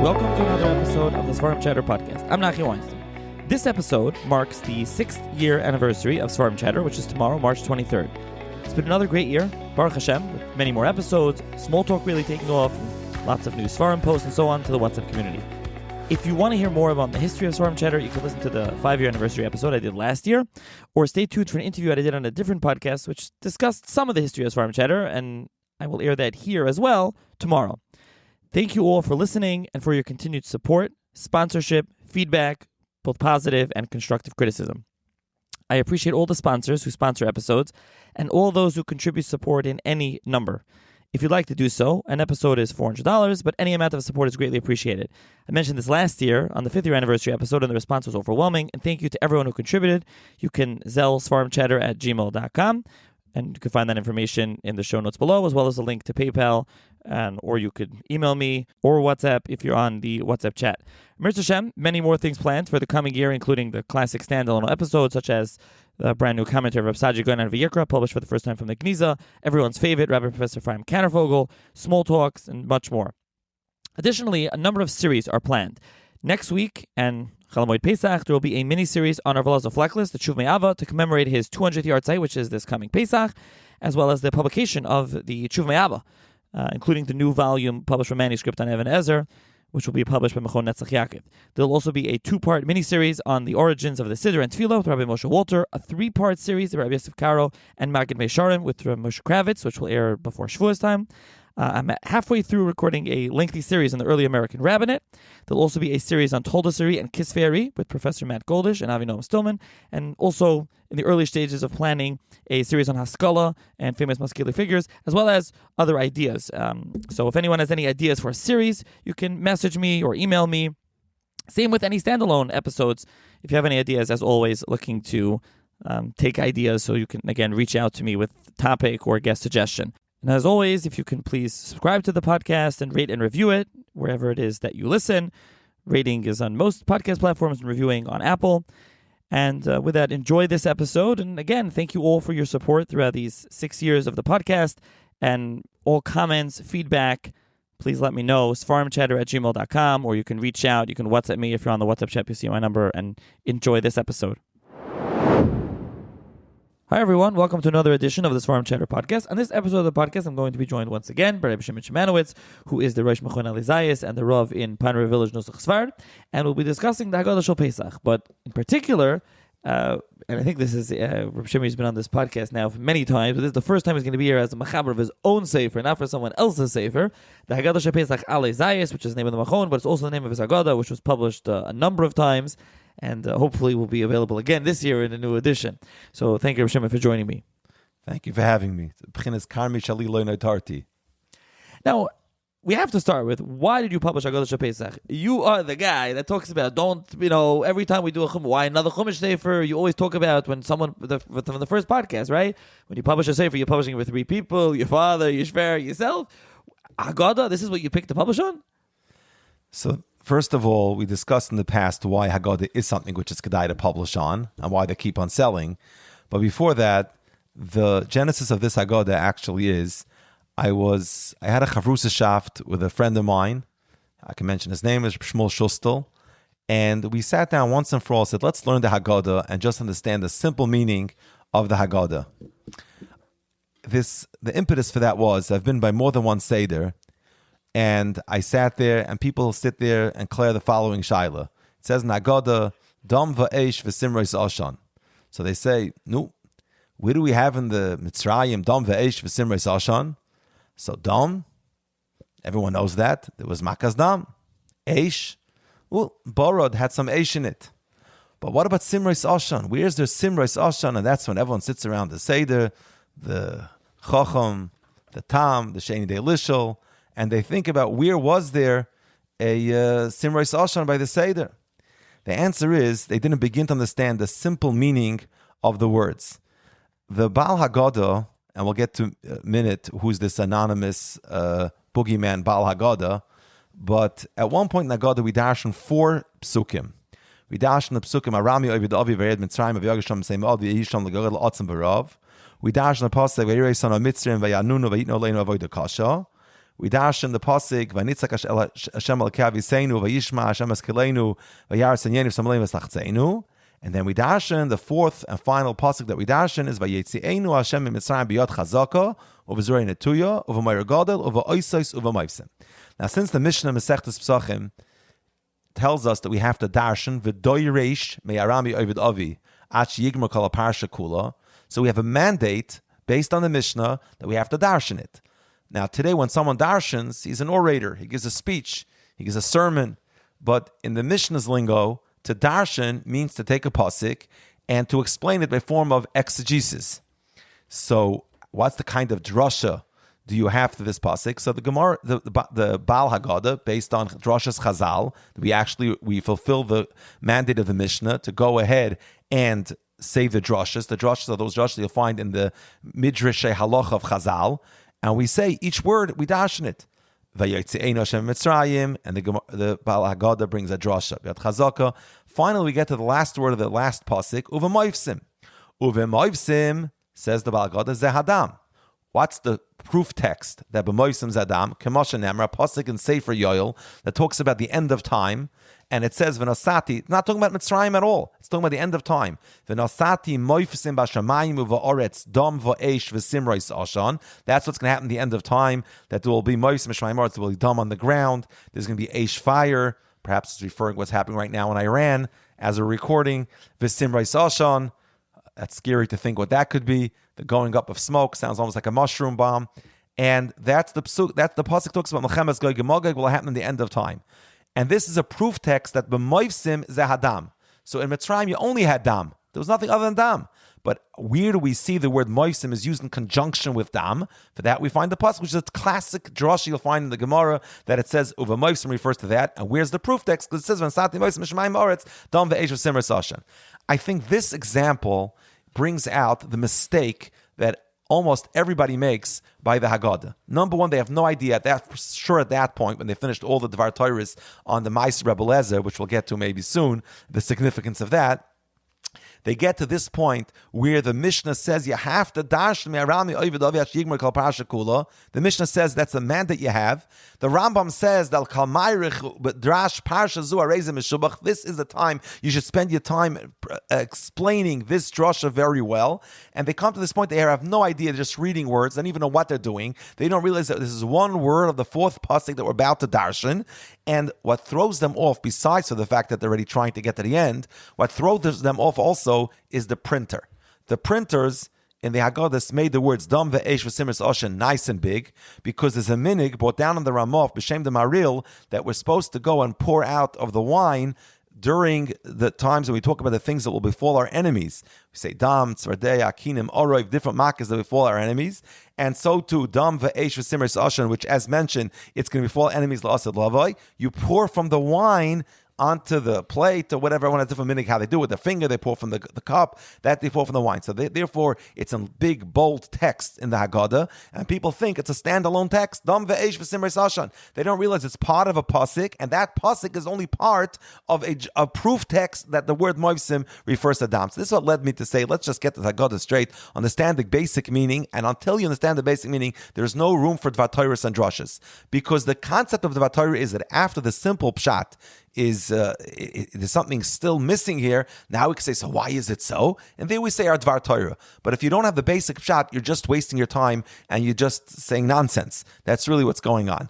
Welcome to another episode of the Svarim Chatter podcast. I'm Nachi Weinstein. This episode marks the 6th year anniversary of Svarim Chatter, which is tomorrow, March 23rd. It's been another great year, Baruch Hashem, with many more episodes, small talk really taking off, and lots of new Svarim posts and so on to the WhatsApp community. If you want to hear more about the history of Svarim Chatter, you can listen to the 5-year anniversary episode I did last year, or stay tuned for an interview I did on a different podcast, which discussed some of the history of Svarim Chatter, and I will air that here as well tomorrow. Thank you all for listening and for your continued support, sponsorship, feedback, both positive and constructive criticism. I appreciate all the sponsors who sponsor episodes and all those who contribute support in any number. If you'd like to do so, an episode is $400, but any amount of support is greatly appreciated. I mentioned this last year on the 5th year anniversary episode, and the response was overwhelming. And thank you to everyone who contributed. You can Zelle svarimchatter@gmail.com. And you can find that information in the show notes below, as well as a link to PayPal, or you could email me or WhatsApp if you're on the WhatsApp chat. Mirz Hashem, many more things planned for the coming year, including the classic standalone episodes, such as the brand new commentary of Rabbi Goin on Vayikra, published for the first time from the Gniza, everyone's favorite, Rabbi Professor Chaim Kannervogel, small talks, and much more. Additionally, a number of series are planned. Next week, and Chol Hamoed Pesach, there will be a mini-series on Rav Elazar Fleckless, the Tshuva Me'ava, to commemorate his 200th yard site, which is this coming Pesach, as well as the publication of the Tshuva Me'ava, including the new volume published from manuscript on Even Ezer, which will be published by Mechon Netzach Yaakov. There will also be a 2-part mini-series on the origins of the Siddur and Tefillah with Rabbi Moshe Walter, a 3-part series of Rabbi Yosef Karo and Magid Meisharim with Rabbi Moshe Kravitz, which will air before Shavuos time. I'm halfway through recording a lengthy series on the early American rabbinate. There'll also be a series on Toldasari and Kisvei with Professor Matt Goldish and Avinoam Stillman, and also in the early stages of planning a series on Haskalah and famous Maskili figures, as well as other ideas. So if anyone has any ideas for a series, you can message me or email me. Same with any standalone episodes. If you have any ideas, as always, looking to take ideas, so you can, again, reach out to me with topic or guest suggestion. And as always, if you can please subscribe to the podcast and rate and review it wherever it is that you listen. Rating is on most podcast platforms and reviewing on Apple. And with that, enjoy this episode. And again, thank you all for your support throughout these 6 years of the podcast. And all comments, feedback, please let me know. svarimchatter@gmail.com, or you can reach out. You can WhatsApp me if you're on the WhatsApp chat. You see my number, and enjoy this episode. Hi everyone, welcome to another edition of the Svarim Chatter podcast. On this episode of the podcast, I'm going to be joined once again by Rabbi Shimon Szimonowitz, who is the Rosh Mechon Alizayis and the Rav in Pine River Village, Nusach Sfard, and we'll be discussing the Haggadah Shel Pesach. But in particular, and I think this is, Rabbi Shimon has been on this podcast now many times, but this is the first time he's going to be here as a machaber of his own sefer, not for someone else's sefer, the Haggadah Shel Pesach Alizayis, which is the name of the Machon, but it's also the name of his Haggadah, which was published a number of times, and hopefully will be available again this year in a new edition. So thank you, Rabbi Shimon, for joining me. Thank you for having me. Now, we have to start with, why did you publish Haggadah Shel Pesach? You are the guy that talks about, every time we do a Chumash, why another Chumash Sefer? You always talk about when someone, from the first podcast, right? When you publish a Sefer, you're publishing it with 3 people, your father, your shver, yourself. Haggadah, this is what you picked to publish on? So, first of all, we discussed in the past why Haggadah is something which is Kedai to publish on, and why they keep on selling. But before that, the genesis of this Haggadah actually is, I had a Chavrusashaft with a friend of mine. I can mention his name is Shmuel Shustel. And we sat down once and for all, said, let's learn the Haggadah and just understand the simple meaning of the Haggadah. The impetus for that was, I've been by more than one Seder, and I sat there, and people sit there and declare the following Shaila. It says in Haggadah, Dam va'esh v'simreis ashan. So they say, no, where do we have in the Mitzrayim, Dam va'esh v'simreis ashan? So Dam, everyone knows that. There was Makas Dam. Eish, well, Borod had some Eish in it. But what about Simreis Ashan? Where's there Simreis Ashan? And that's when everyone sits around the Seder, the Chacham, the Tam, the Sheni Dei Lishol, and they think about where was there a Simreis Ashan by the Seder. The answer is they didn't begin to understand the simple meaning of the words. The Baal Haggadah, and we'll get to a minute who's this anonymous boogeyman Baal Haggadah, but at one point in Haggadah we darshan 4 psukim. We darshan the psukim Arami Ovid Avi Vered Mitzrayim Av Yagasham Seim Avi Yisham Legagel Atzim Barav. We darshan the pasuk Veirei Son of Mitzrayim Vayanunu Vayitno Leinu Avodah Kasha. we darshan the pasuk v'nitzak Hashem Elokei Aviseinu v'yishma Hashem Eskelenu v'yaras Yeniv Samaleim v'slachtzenu. And then we darshan the fourth and final pasuk that we darshan is v'yetzienu Hashem miMitzrayim biyad chazaka u'v'zurei netuya u'v'mayir gadol u'v'oisos u'v'mayvsim. Now, since the Mishnah Masechtas Pesachim tells us that we have to darshan v'doyreish me'arami ovid avi ach yigmar kol parsha kula, so we have a mandate based on the Mishnah that we have to darshan it. Now, today when someone darshans, he's an orator. He gives a speech. He gives a sermon. But in the Mishnah's lingo, to darshan means to take a pasuk and to explain it by form of exegesis. So, what's the kind of drasha do you have to this pasuk? So the Gemara, the Baal Haggadah, based on drashas Chazal, we fulfill the mandate of the Mishnah to go ahead and say the drashas. The drashas are those drashas you'll find in the Midrashay Halacha of Chazal. And we say each word, we darshan it. Vayotzeinu Hashem Mitzrayim, and the Baal Haggadah brings a drasha. Chazaka. Finally, we get to the last word of the last pasuk, uvemoivsim. Uvemoivsim, says the Baal Haggadah, zehadam. What's the proof text that b'moivsim zehadam? Kemoshe nemra, pasuk in Sefer Yoel, that talks about the end of time. And it says, V'nosati, it's not talking about Mitzrayim at all. It's talking about the end of time. V'nosati moifsim b'shamayim u'va'oretz dom v'esh v'simrois oshan. That's what's going to happen at the end of time, that there will be moifsim b'shamayim oretz, there will be dom on the ground. There's going to be esh fire. Perhaps it's referring to what's happening right now in Iran as a recording. V'simrois oshan. That's scary to think what that could be. The going up of smoke sounds almost like a mushroom bomb. And that's the pasuk talks about Melchemes Gog and Magog will happen in the end of time. And this is a proof text that b'moivsim zehadam. So in Mitzrayim, you only had dam. There was nothing other than dam. But where do we see the word moivsim is used in conjunction with dam? For that, we find the pasuk, which is a classic drasha you'll find in the Gemara, that it says uva moivsim refers to that. And where's the proof text? Because it says v'nsati moivsim shemaim oretz dam ve'esh v'simras oshan. I think this example brings out the mistake that almost everybody makes by the Haggadah. Number one, they have no idea at that point, when they finished all the Dvar Torahs on the Ma'aser Rebbe Lezer, which we'll get to maybe soon, the significance of that. They get to this point where the Mishnah says you have to dash me'arami ovid avi yigmar kol parsha kula. The Mishnah says that's the mandate you have. The Rambam says that kal ma'irich drash parsha zu areizim mishubach. This is the time you should spend your time explaining this drasha very well. And they come to this point, they have no idea, they're just reading words, they don't even know what they're doing. They don't realize that this is one word of the fourth pasuk that we're about to darshan. And what throws them off, besides for the fact that they're already trying to get to the end, what throws them off also is the printer. The printers in the Haggadah made the words Dam ve'esh v'simras oshen nice and big, because there's a minig brought down on the Ramof b'shem de Maril that we're supposed to go and pour out of the wine during the times when we talk about the things that will befall our enemies. We say Dam, Tzvardei, Akinim, Oroiv, different makas that befall our enemies. And so too, Dam ve'esh v'simras oshen, which as mentioned, it's going to befall enemies la'asad lavoi. You pour from the wine onto the plate or whatever. I want a different minig how they do it with the finger. They pour from the cup, that they pour from the wine. So therefore, it's a big, bold text in the Haggadah, and people think it's a standalone text. Dam ve'esh v'simras oshan. They don't realize it's part of a pasuk, and that pasuk is only part of a proof text that the word moivsim refers to dam. So this is what led me to say, let's just get the Haggadah straight, understand the basic meaning, and until you understand the basic meaning, there's no room for Dvar Torahs and drashas. Because the concept of Dvar Torah is that after the simple pshat, there's something still missing here. Now we can say, so why is it so? And then we say our Dvar Torah. But if you don't have the basic pshat, you're just wasting your time and you're just saying nonsense. That's really what's going on.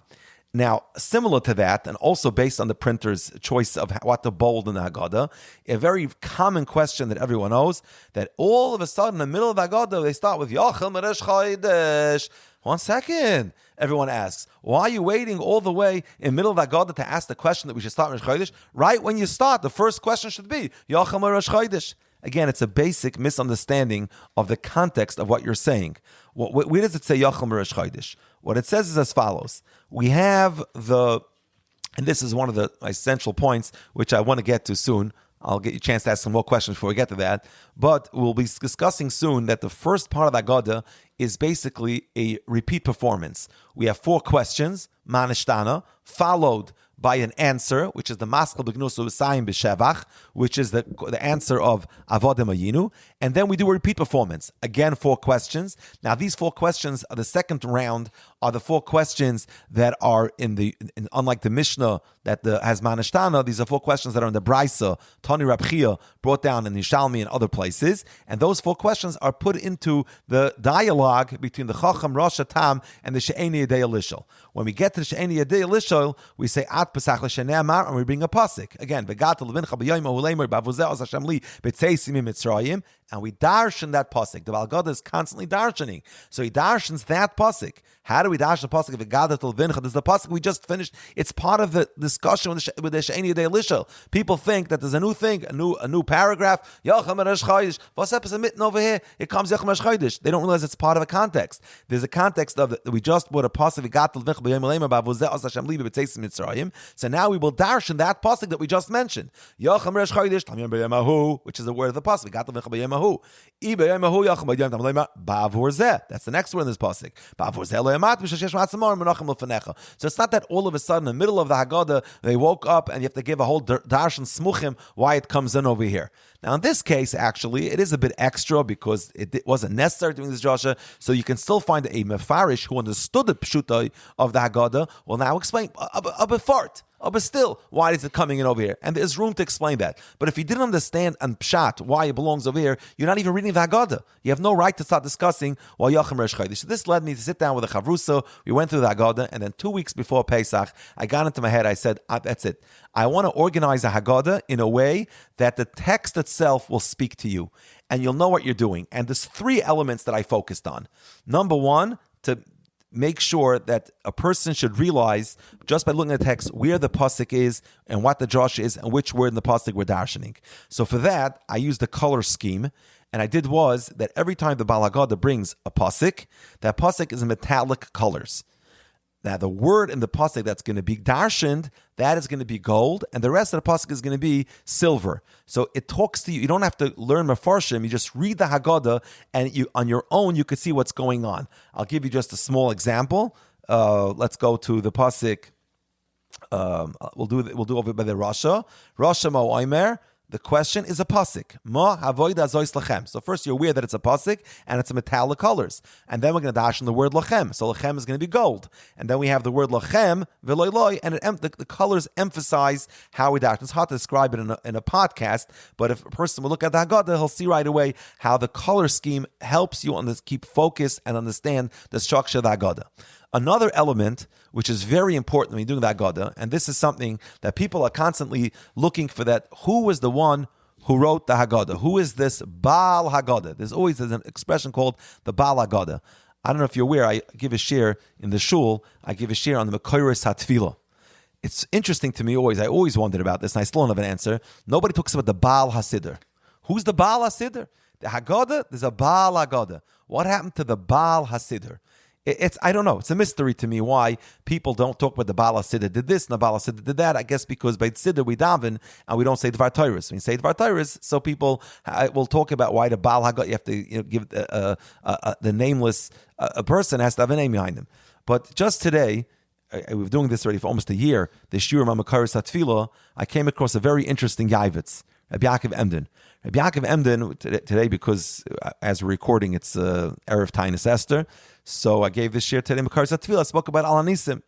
Now, similar to that, and also based on the printer's choice of what to bold in the Haggadah, a very common question that everyone knows, that all of a sudden in the middle of the Haggadah, they start with Yochel Meresh Chodesh. 1 second. Everyone asks, why are you waiting all the way in the middle of Haggadah to ask the question that we should start Rosh Chodesh? Right when you start, the first question should be, Yochel Rosh Chodesh. Again, it's a basic misunderstanding of the context of what you're saying. Where does it say Yochel Rosh Chodesh? What it says is as follows. We have and this is one of the essential points, which I want to get to soon. I'll get you a chance to ask some more questions before we get to that. But we'll be discussing soon that the first part of the Haggadah is basically a repeat performance. We have 4 questions, Manishtana, followed by an answer, which is the Maskal B'Gnusu V'Sayim B'Shevach, which is the answer of Avodim Ayinu, and then we do a repeat performance. Again, 4 questions. Now, these 4 questions, the second round, are the 4 questions that are unlike the Mishnah that has Manishtana, these are 4 questions that are in the Braisa, Tani Rab Chia, brought down in Yishalmi and other places, and those 4 questions are put into the dialogue between the Chacham Rosh Tam and the She'eni Yedei Elishol. When we get to the She'eni Yedei Elishol, we say At Pesach L'Shenei and we bring a pasuk. Again, V'gata Levincha B'yoyim Ohuleimer B'avuzeh Os Hashem Li B'tzeisim Mitzrayim, and we darshan that pasuk. The Haggadah is constantly darshaning, so he darshans that pasuk. How do we darshan the pasuk of V'gata Levincha? This is the pasuk we just finished. It's part of the discussion with the She'eni Yedei Elishol. People think that there's a new thing, a new paragraph. Yacham Rosh Chodesh. What's up? Is mitten over here? It comes Yacham Rosh Chodesh. They don't realize it's part of a context. There's a context of we just put a pasuk V'gata Levincha B'yoyim Ohuleimer B'avuzeh Os Hashem Li B'tzeisim Mitzrayim. So now we will darshan that pasuk that we just mentioned. Yacham Rosh Chodesh Tamim B'yamahu, which is the word of the pasuk. V'gata Levincha B'yamahu. I B'yamahu Yacham B'yam Tam Leima B'avuzeh. That's the next word in this pasuk. B'avuzeh Lo Yamat B'Shashesh Matzamor Menachem L'Fanecha. So it's not that all of a sudden, in the middle of the Haggadah, they woke up and you have to give a whole darshan smuchim why it comes in over here. Now, in this case, actually, it is a bit extra because it wasn't necessary doing this drasha, so you can still find a mefarish who understood the pshuta of the Haggadah will now explain a bit fart. But still, why is it coming in over here? And there's room to explain that. But if you didn't understand and pshat why it belongs over here, you're not even reading the Haggadah. You have no right to start discussing why Yacham Rosh Chodesh. So this led me to sit down with a chavrusa. We went through the Haggadah, and then 2 weeks before Pesach, I got into my head. I said, that's it. I want to organize a Haggadah in a way that the text itself will speak to you, and you'll know what you're doing. And there's 3 elements that I focused on. Number 1, to make sure that a person should realize, just by looking at the text, where the pasuk is and what the drasha is and which word in the pasuk we're darshaning. So for that, I used the color scheme, and I did was that every time the Baal Haggadah brings a pasuk, that pasuk is in metallic colors. Now, the word in the pasuk that's going to be darshaned, that is going to be gold, and the rest of the pasuk is going to be silver. So it talks to you. You don't have to learn Mefarshim. You just read the Haggadah, and you on your own, you can see what's going on. I'll give you just a small example. Let's go to the pasuk. We'll do over by the Rasha. Rasha Mo Oimer. The question is a pasuk. Ma havoida zois lachem. So first you're aware that it's a pasuk and it's a metallic colors. And then we're going to dash in the word lachem. So lachem is going to be gold. And then we have the word lachem, veloy loy, and the colors emphasize how we dash. It's hard to describe it in a podcast, but if a person will look at the Haggadah, he'll see right away how the color scheme helps you keep focus and understand the structure of the Haggadah. Another element, which is very important when you're doing the Haggadah, and this is something that people are constantly looking for, that who was the one who wrote the Haggadah? Who is this Baal Haggadah? There's an expression called the Baal Haggadah. I don't know if you're aware, I give a shir in the shul, I give a shir on the Mekoros HaTfilah. It's interesting to me always, I always wondered about this, and I still don't have an answer. Nobody talks about the Baal HaSiddur. Who's the Baal HaSiddur? The Haggadah, there's a Baal Haggadah. What happened to the Baal HaSiddur? I don't know. It's a mystery to me why people don't talk about the Baal HaSiddur did this and the Baal HaSiddur did that. I guess because by Siddur we daven and we don't say Dvar Torahs. We say Dvar Torahs, so people will talk about why the Baal Haggadah, you have to give the nameless person has to have a name behind him. But just today, we've been doing this already for almost a year, the Shiur Mamakoros HaTfilah, I came across a very interesting Yavitz, Rabbi Yaakov Emden. Rabbi Yaakov Emden, today, because as we're recording, it's Erev Tainus Esther, so I gave this shir today, Makaris HaTfilah, I spoke about Al Anisim.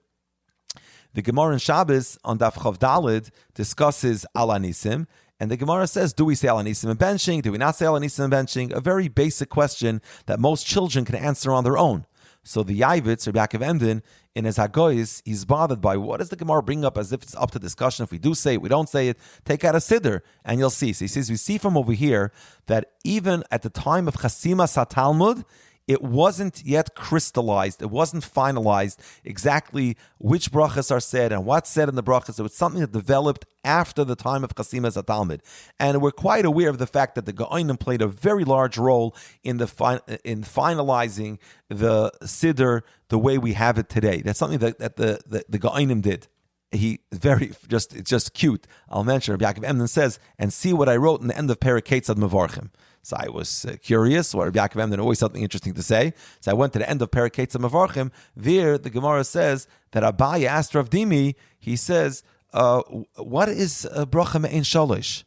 The Gemara in Shabbos on Daf Chav Daled discusses Al Anisim, and the Gemara says, do we say Al Anisim in benching? Do we not say Al Anisim in benching? A very basic question that most children can answer on their own. So the Yavitz, Rabbi Yaakov Emden, in his Hagoyis, he's bothered by what does the Gemara bring up as if it's up to discussion. If we do say it, we don't say it, take out a Siddur, and you'll see. So he says, we see from over here that even at the time of Chasimas HaTalmud, it wasn't yet crystallized, it wasn't finalized exactly which brachas are said and what's said in the brachas. It was something that developed after the time of Chasimas HaTalmud. And we're quite aware of the fact that the Gaonim played a very large role in finalizing the Siddur the way we have it today. That's something that the Gaonim did. It's just cute. I'll mention, Rabbi Yaakov Emden says, and see what I wrote in the end of Perek Ketzad Mevarchim. So I was curious. What Rabbi Yaakov Emden, always something interesting to say. So I went to the end of Perek Ketzad Mevarchim. There, the Gemara says that Abaye asked Rav Dimi, he says, what is bracha me'en shalish?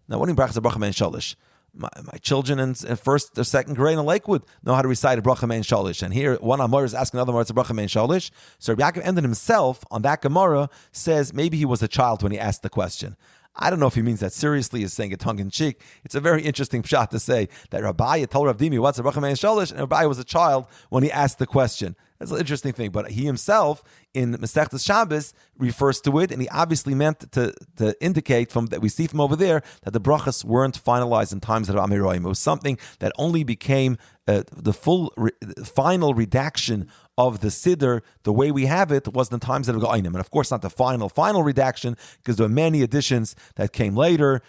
Now, what do you mean bracha is a bracha me'en shalish? My children in first or second grade in Lakewood know how to recite a bracha me'en shalish. And here, one Amor is asking another Amor, it's a bracha me'en shalish. So Rabbi Yaakov ended himself on that Gemara, says maybe he was a child when he asked the question. I don't know if he means that seriously, he's saying it tongue-in-cheek. It's a very interesting pshat to say that Rabbi told Rav Dimi, what's a bracha me'en shalish? And Rabbi was a child when he asked the question. That's an interesting thing. But he himself, in Masechtas Shabbos, refers to it, and he obviously meant to indicate from that we see from over there that the brachas weren't finalized in times of Amiroim. It was something that only became the final redaction of the Siddur, the way we have it, was in the times of Ga'ainim. And of course, not the final redaction, because there were many additions that came later.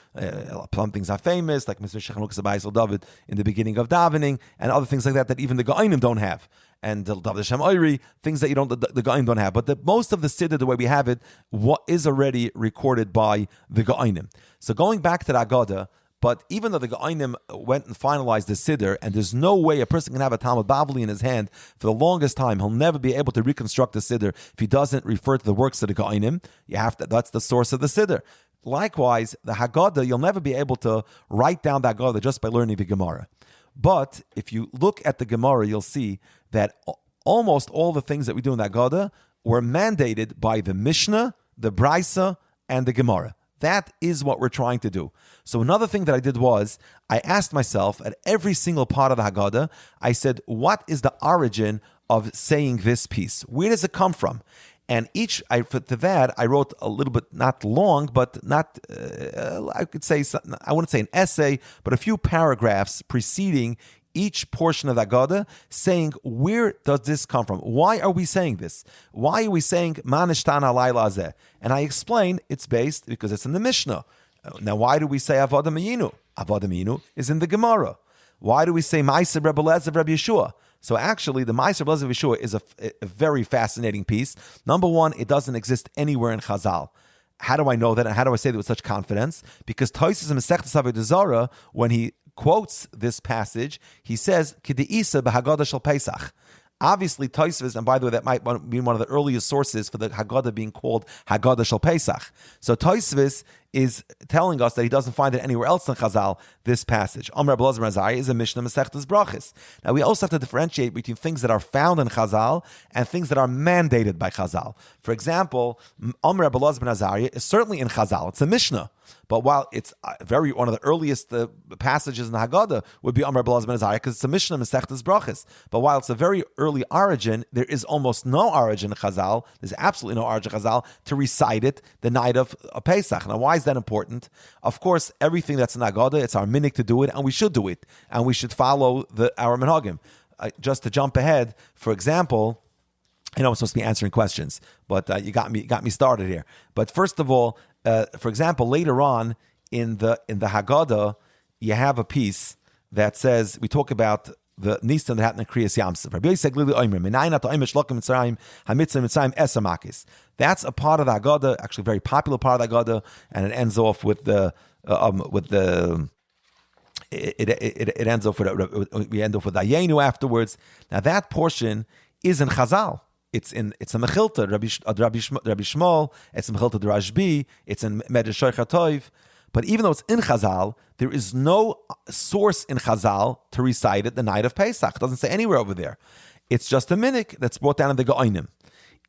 Some things are famous, like Mr. Shechanuk Sabayis David in the beginning of davening, and other things like that even the Ga'ainim don't have. And the David Hashem Oiri, things that the Ga'ainim don't have. But most of the Siddur, the way we have it, what is already recorded by the Ga'ainim. So going back to the Haggadah, but even though the Ga'ainim went and finalized the Siddur, and there's no way a person can have a Talmud Bavli in his hand for the longest time, he'll never be able to reconstruct the Siddur if he doesn't refer to the works of the Ga'ainim. That's the source of the Siddur. Likewise, the Haggadah, you'll never be able to write down the Haggadah just by learning the Gemara. But if you look at the Gemara, you'll see that almost all the things that we do in the Haggadah were mandated by the Mishnah, the Brisa, and the Gemara. That is what we're trying to do. So another thing that I did was, I asked myself at every single part of the Haggadah, I said, what is the origin of saying this piece? Where does it come from? And to that, I wrote a little bit, not long, but not, I could say, I wouldn't say an essay, but a few paragraphs preceding each portion of the Haggadah, saying, where does this come from? Why are we saying this? Why are we saying, Ma nishtana alayla hazeh? And I explained, it's based, because it's in the Mishnah. Now, why do we say Avodah Meyinu? Avodah Meyinu is in the Gemara. Why do we say Ma'aser Rebbe Eliezer Rebbe Yeshua? So actually, the Ma'aser Rebbe Eliezer Rebbe Yeshua is a very fascinating piece. Number one, it doesn't exist anywhere in Chazal. How do I know that? And how do I say that with such confidence? Because Tosfos in Masechtas Avodah Zarah, when he quotes this passage, he says, K'de'isa b'Haggadah shel Pesach. Obviously, Tosfos, and by the way, that might be one of the earliest sources for the Haggadah being called Haggadah shel Pesach. So Tosfos is telling us that he doesn't find it anywhere else in Chazal, this passage. Amar Rabbi Elazar ben Azariah is a Mishnah Masechtas Brachos. Now, we also have to differentiate between things that are found in Chazal and things that are mandated by Chazal. For example, Amar Rabbi Elazar ben Azariah is certainly in Chazal. It's a Mishnah. But while it's one of the earliest passages in the Haggadah would be Amar Rabbi Elazar ben Azariah, because it's a Mishnah Masechtas Brachos. But while it's a very early origin, there is almost no origin in Chazal. There's absolutely no origin in Chazal to recite it the night of Pesach. Now, why is that important? Of course, everything that's in Haggadah, it's our minhag to do it, and we should do it, and we should follow our minhagim. Just to jump ahead, for example, I know I'm supposed to be answering questions, but you got me started here. But first of all, for example, later on in the Haggadah, you have a piece that says, we talk about the Nisan that happened in Kriyas Yamsuf. That's a part of the Haggadah, actually a very popular part of the Haggadah, and it ends off with we end off with Ayenu afterwards. Now that portion is in Chazal. It's a Mechilta, Rabbi Shmuel, it's a Mechilta Rashbi, it's in Medrash Shoich HaTov. But even though it's in Chazal, there is no source in Chazal to recite it the night of Pesach. It doesn't say anywhere over there. It's just a minhag that's brought down in the Ga'ainim.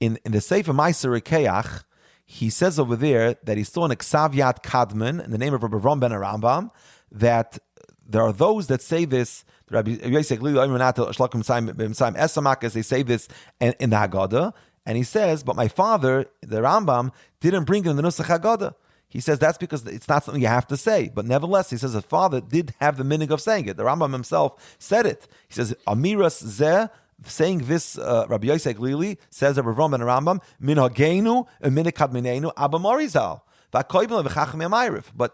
In the Sefer Ma'aser Rekeach, he says over there that he saw an Ksav Yad Kadmon in the name of Rabbi Ram ben Rambam, that there are those that say this. Rabbi Yosef they say this in the Haggadah, and he says, but my father, the Rambam, didn't bring it in the Nusach Haggadah. He says that's because it's not something you have to say. But nevertheless, he says his father did have the minhag of saying it. The Rambam himself said it. He says, Amiras Zeh, saying this, Rabbi Yosef Glili says Rabbi Ram and Rambam, Min Hageinu, Min Kadminenu, Abba Morizal. But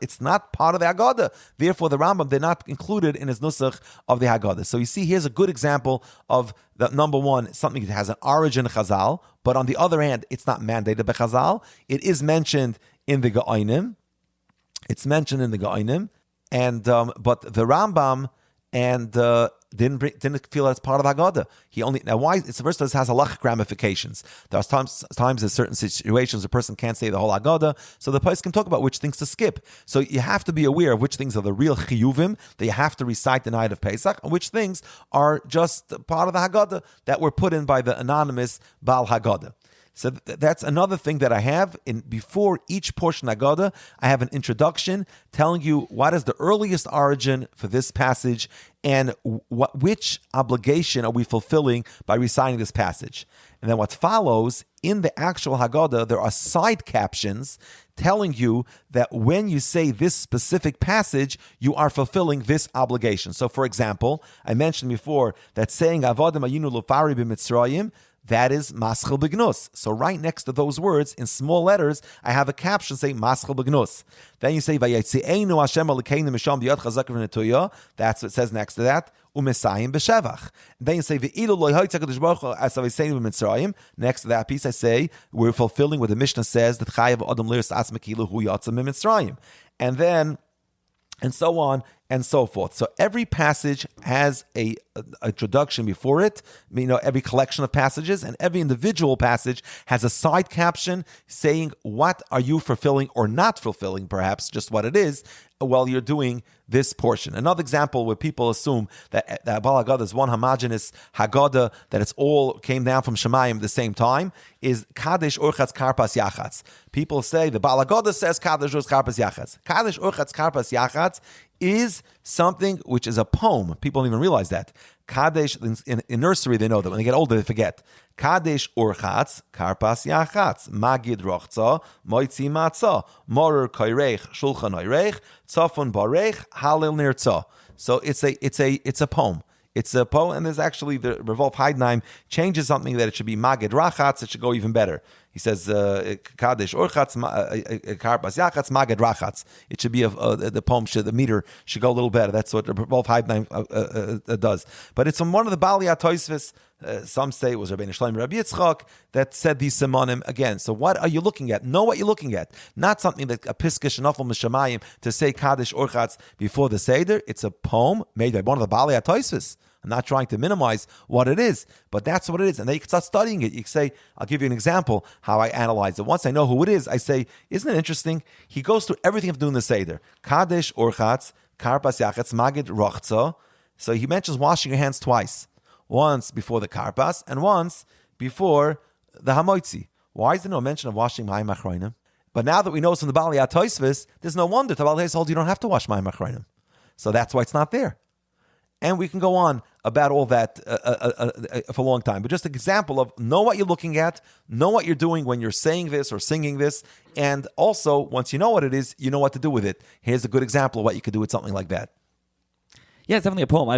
it's not part of the Haggadah. Therefore, the Rambam, they're not included in his Nusach of the Haggadah. So you see, here's a good example of that. Number one, something that has an origin in Chazal, but on the other hand, it's not mandated by Chazal. It is mentioned in the Ga'ainim. It's mentioned in the Ga'ainim. And but the Rambam and the didn't feel that's part of Haggadah. He only now why it's the verse that has halachic ramifications. There are times in certain situations a person can't say the whole Haggadah, so the place can talk about which things to skip. So you have to be aware of which things are the real chiyuvim that you have to recite the night of Pesach, and which things are just part of the Haggadah that were put in by the anonymous Baal Haggadah. So that's another thing that I have. Before each portion of Haggadah, I have an introduction telling you what is the earliest origin for this passage and which obligation are we fulfilling by reciting this passage. And then what follows, in the actual Haggadah, there are side captions telling you that when you say this specific passage, you are fulfilling this obligation. So, for example, I mentioned before that saying Avodim Ayinu Lufari b'Mitzrayim, that is maschil b'gnus. So right next to those words, in small letters, I have a caption saying maschil b'gnus. Then you say Vayitzi'enu Hashem Elokeinu misham b'yad chazak v'netuya. That's what it says next to that. Umesayim b'shevach. Then you say V'ilu lo yhoitz HaKadosh Baruch Hu as Aviseinu b'Mitzrayim. Next to that piece, I say we're fulfilling what the Mishnah says that Chayav Adam Liris As Mekilu Hu Yatzam b'Mitzrayim. And then, and so on and so forth. So every passage has a introduction before it, every collection of passages, and every individual passage has a side caption saying what are you fulfilling or not fulfilling, perhaps just what it is, while you're doing this portion. Another example where people assume that Baal Haggadah is one homogeneous Haggadah, that it's all came down from Shemayim at the same time, is Kadesh Urchatz Karpas Yachatz. People say the Baal Haggadah says Kadesh Urchatz Karpas Yachatz. Kadesh Urchatz Karpas Yachatz is something which is a poem. People don't even realize that. Kadesh, in nursery, they know that. When they get older, they forget. Kadesh urchatz, karpas yachatz, magid rochza, moitzi matzah, morer koirech, shulchan oirech, tzafon barech, halil nirtzah. So it's a poem. It's a poem, and there's actually the Revolf Heidenheim changes something that it should be magid rachatz. It should go even better. He says kadesh urchatz, karpas yachatz, magid rachatz. It should be the poem the meter should go a little better. That's what Revolf Heidenheim does. But it's from one of the Bali Atoisvis. Some say it was Rabbi Shlomo Rabbi Yitzchak that said these Simonim again. So what are you looking at? Know what you're looking at. Not something that a piskish and awful mishamayim to say Kaddish Urchatz before the Seder. It's a poem made by one of the Bali Atoisvis. I'm not trying to minimize what it is, but that's what it is. And then you can start studying it. You can say, I'll give you an example how I analyze it. Once I know who it is, I say, isn't it interesting? He goes through everything of doing the Seder. Kaddish Urchatz, Karpas Yachatz, Magid Rochza. So he mentions washing your hands twice. Once before the karpas and once before the hamoitzi. Why is there no mention of washing mayim achronim? But now that we know it's from the Bali Atoisvis, there's no wonder the Bali holds you don't have to wash mayim achronim. So that's why it's not there. And we can go on about all that for a long time. But just an example of know what you're looking at, know what you're doing when you're saying this or singing this, and also once you know what it is, you know what to do with it. Here's a good example of what you could do with something like that. Yeah, it's definitely a poem.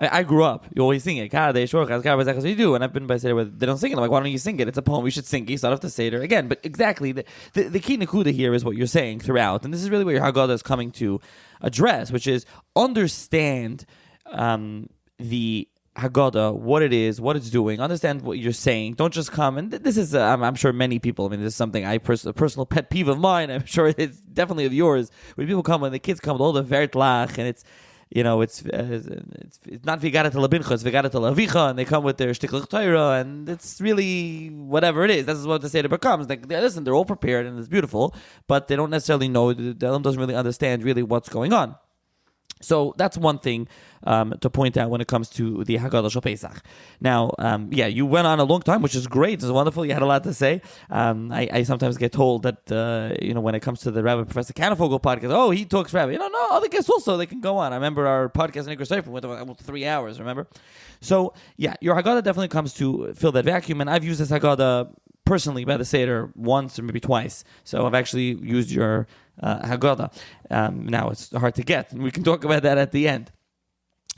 I grew up. You always sing it. Kadesh, Orchaz, Karpas, that's what you do. And I've been by Seder where they don't sing it. I'm like, why don't you sing it? It's a poem. You should sing it. You start off the Seder. Again, but exactly, the key nakuda here is what you're saying throughout. And this is really what your Haggadah is coming to address, which is understand the Haggadah, what it is, what it's doing, understand what you're saying. Don't just come, and this is, I'm sure many people, this is something a personal pet peeve of mine, I'm sure it's definitely of yours, when people come, when the kids come with all the vertlach, and it's not V'gada to Labincha, it's V'gada to Lavicha, and they come with their shtiklach Torah, and it's really whatever it is. This is what the Seder becomes. Like, listen, they're all prepared and it's beautiful, but they don't necessarily know. The Elam doesn't really understand really what's going on. So that's one thing to point out when it comes to the Haggadah Shel Pesach. Now, you went on a long time, which is great. It's wonderful. You had a lot to say. I sometimes get told that, when it comes to the Rabbi Professor Kanafogel podcast, he talks Rabbi. No, other guests also, they can go on. I remember our podcast in Ikra Sefer went almost 3 hours, remember? So, your Haggadah definitely comes to fill that vacuum, and I've used this Haggadah personally by the Seder once or maybe twice. So I've actually used your Haggadah. Now it's hard to get, and we can talk about that at the end.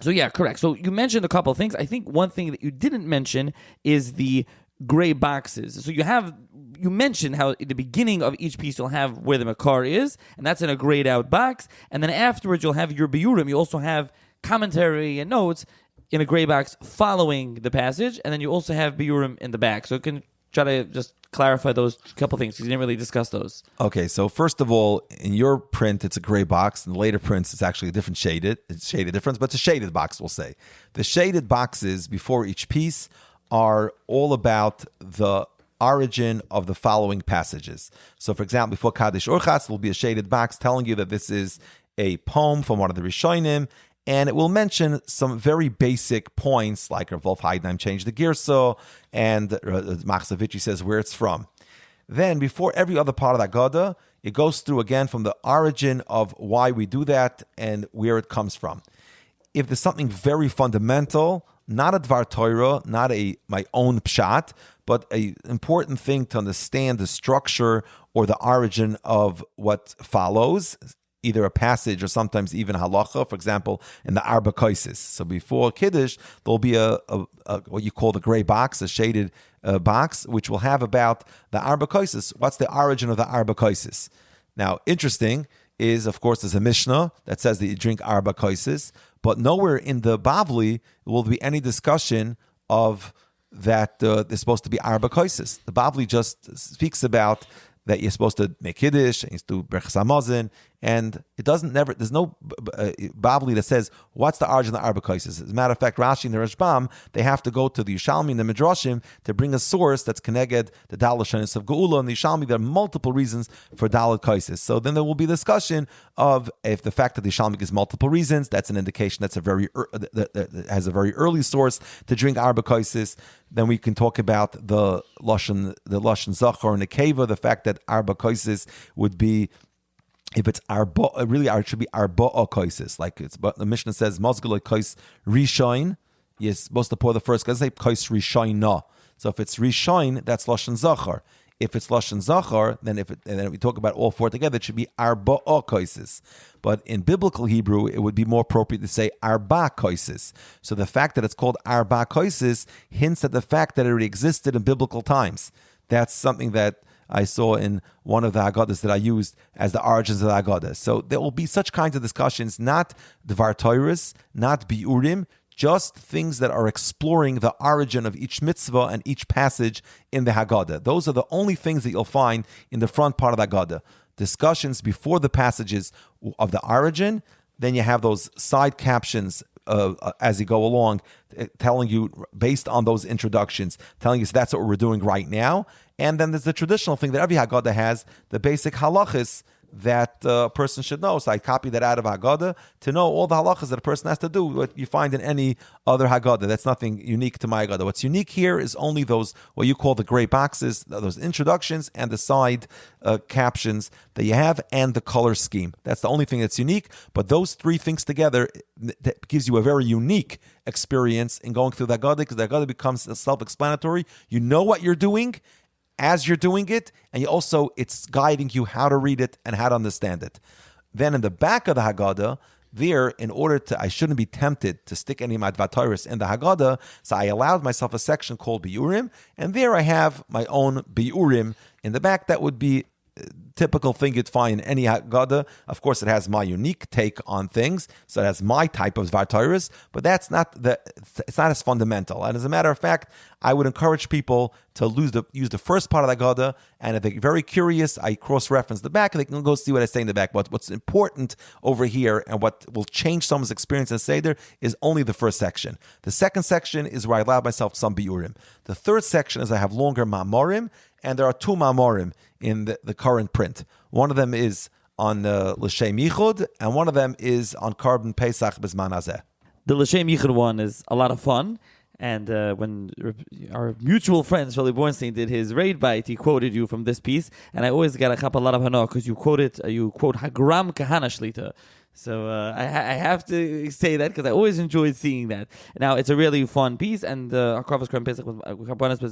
So correct. So you mentioned a couple of things. I think one thing that you didn't mention is the gray boxes. So you mentioned how at the beginning of each piece you'll have where the makar is, and that's in a grayed out box, and then afterwards you'll have your biurim. You also have commentary and notes in a gray box following the passage, and then you also have biurim in the back. So it can try to just clarify those couple things because you didn't really discuss those. Okay, so first of all, in your print, it's a gray box. In the later prints, it's actually a different shaded. It's shaded difference, but it's a shaded box, we'll say. The shaded boxes before each piece are all about the origin of the following passages. So, for example, before Kaddish Urchatz, there will be a shaded box telling you that this is a poem from one of the Rishonim, and it will mention some very basic points, like Rav Wolf Heidenheim changed the Girso, and Machzavitchi says where it's from. Then, before every other part of the Haggadah, it goes through again from the origin of why we do that and where it comes from. If there's something very fundamental, not a Dvar Torah, not my own pshat, but an important thing to understand the structure or the origin of what follows, either a passage or sometimes even halacha, for example, in the Arba Koisis. So before Kiddush, there'll be a what you call the gray box, a shaded box, which will have about the Arba Koisis. What's the origin of the Arba Koisis? Now, interesting is, of course, there's a Mishnah that says that you drink Arba Koisis, but nowhere in the Bavli will there be any discussion of that there's supposed to be Arba Koisis. The Bavli just speaks about that you're supposed to make Kiddush, and you do Berchas Hamazon, and there's no Bavli that says, what's the origin of the Arba Koisis? As a matter of fact, Rashi and the Rashbam, they have to go to the Yushalmi and the Midrashim to bring a source that's connected the Dalet Shanis of Geula, and the Yushalmi, there are multiple reasons for Dalet Koisis. So then there will be discussion of if the fact that the Yushalmi gives multiple reasons, that's an indication that has a very early source to drink Arba Koisis. Then we can talk about the Lashon Zachor and the Keva, the fact that Arba Koisis would be, if it's Arba, it should be Arba'a Koisis. Like but the Mishnah says, Mozgul Kois Rishoin, you're supposed to pour the first, because they say Kois Rishoina. So if it's Rishoin, that's Lashon Zachor. If it's Lashon Zachor, then and then we talk about all four together, it should be Arba'a Koisis. But in biblical Hebrew, it would be more appropriate to say Arba Koisis. So the fact that it's called Arba Koisis hints at the fact that it already existed in biblical times. That's something that I saw in one of the Haggadahs that I used as the origins of the Haggadah. So there will be such kinds of discussions, not Dvar Torahs, not Biurim, just things that are exploring the origin of each mitzvah and each passage in the Haggadah. Those are the only things that you'll find in the front part of the Haggadah. Discussions before the passages of the origin, then you have those side captions as you go along, telling you, based on those introductions, telling you so that's what we're doing right now. And then there's the traditional thing that every Haggadah has, the basic halachas that a person should know. So I copied that out of Haggadah to know all the halachas that a person has to do, what you find in any other Haggadah. That's nothing unique to my Haggadah. What's unique here is only those, what you call the gray boxes, those introductions and the side captions that you have, and the color scheme. That's the only thing that's unique. But those three things together, that gives you a very unique experience in going through the Haggadah, because the Haggadah becomes self-explanatory. You know what you're doing as you're doing it, and it's guiding you how to read it and how to understand it. Then in the back of the Haggadah, there, in order to, I shouldn't be tempted to stick any of my Dvar Torahs in the Haggadah, so I allowed myself a section called Biurim, and there I have my own Biurim in the back. That would be typical thing you'd find in any Haggadah. Of course, it has my unique take on things, so it has my type of Dvar Torahs, but it's not as fundamental. And as a matter of fact, I would encourage people to use the first part of the Haggadah, and if they're very curious, I cross-reference the back, and they can go see what I say in the back. But what's important over here, and what will change someone's experience in Seder, is only the first section. The second section is where I allow myself some Biurim. The third section is I have longer Ma'amorim, and there are two Ma'amorim in the current print. One of them is on L'Shem Yichud, and one of them is on Korban Pesach B'zman Hazeh. The L'Shem Yichud one is a lot of fun, and when our mutual friend Shali Bornstein did his raid bite, he quoted you from this piece, and I always get a lot of hana because you quote Hagram Kahana Shlita. So I have to say that because I always enjoyed seeing that. Now, it's a really fun piece, and Hakravas Karbonis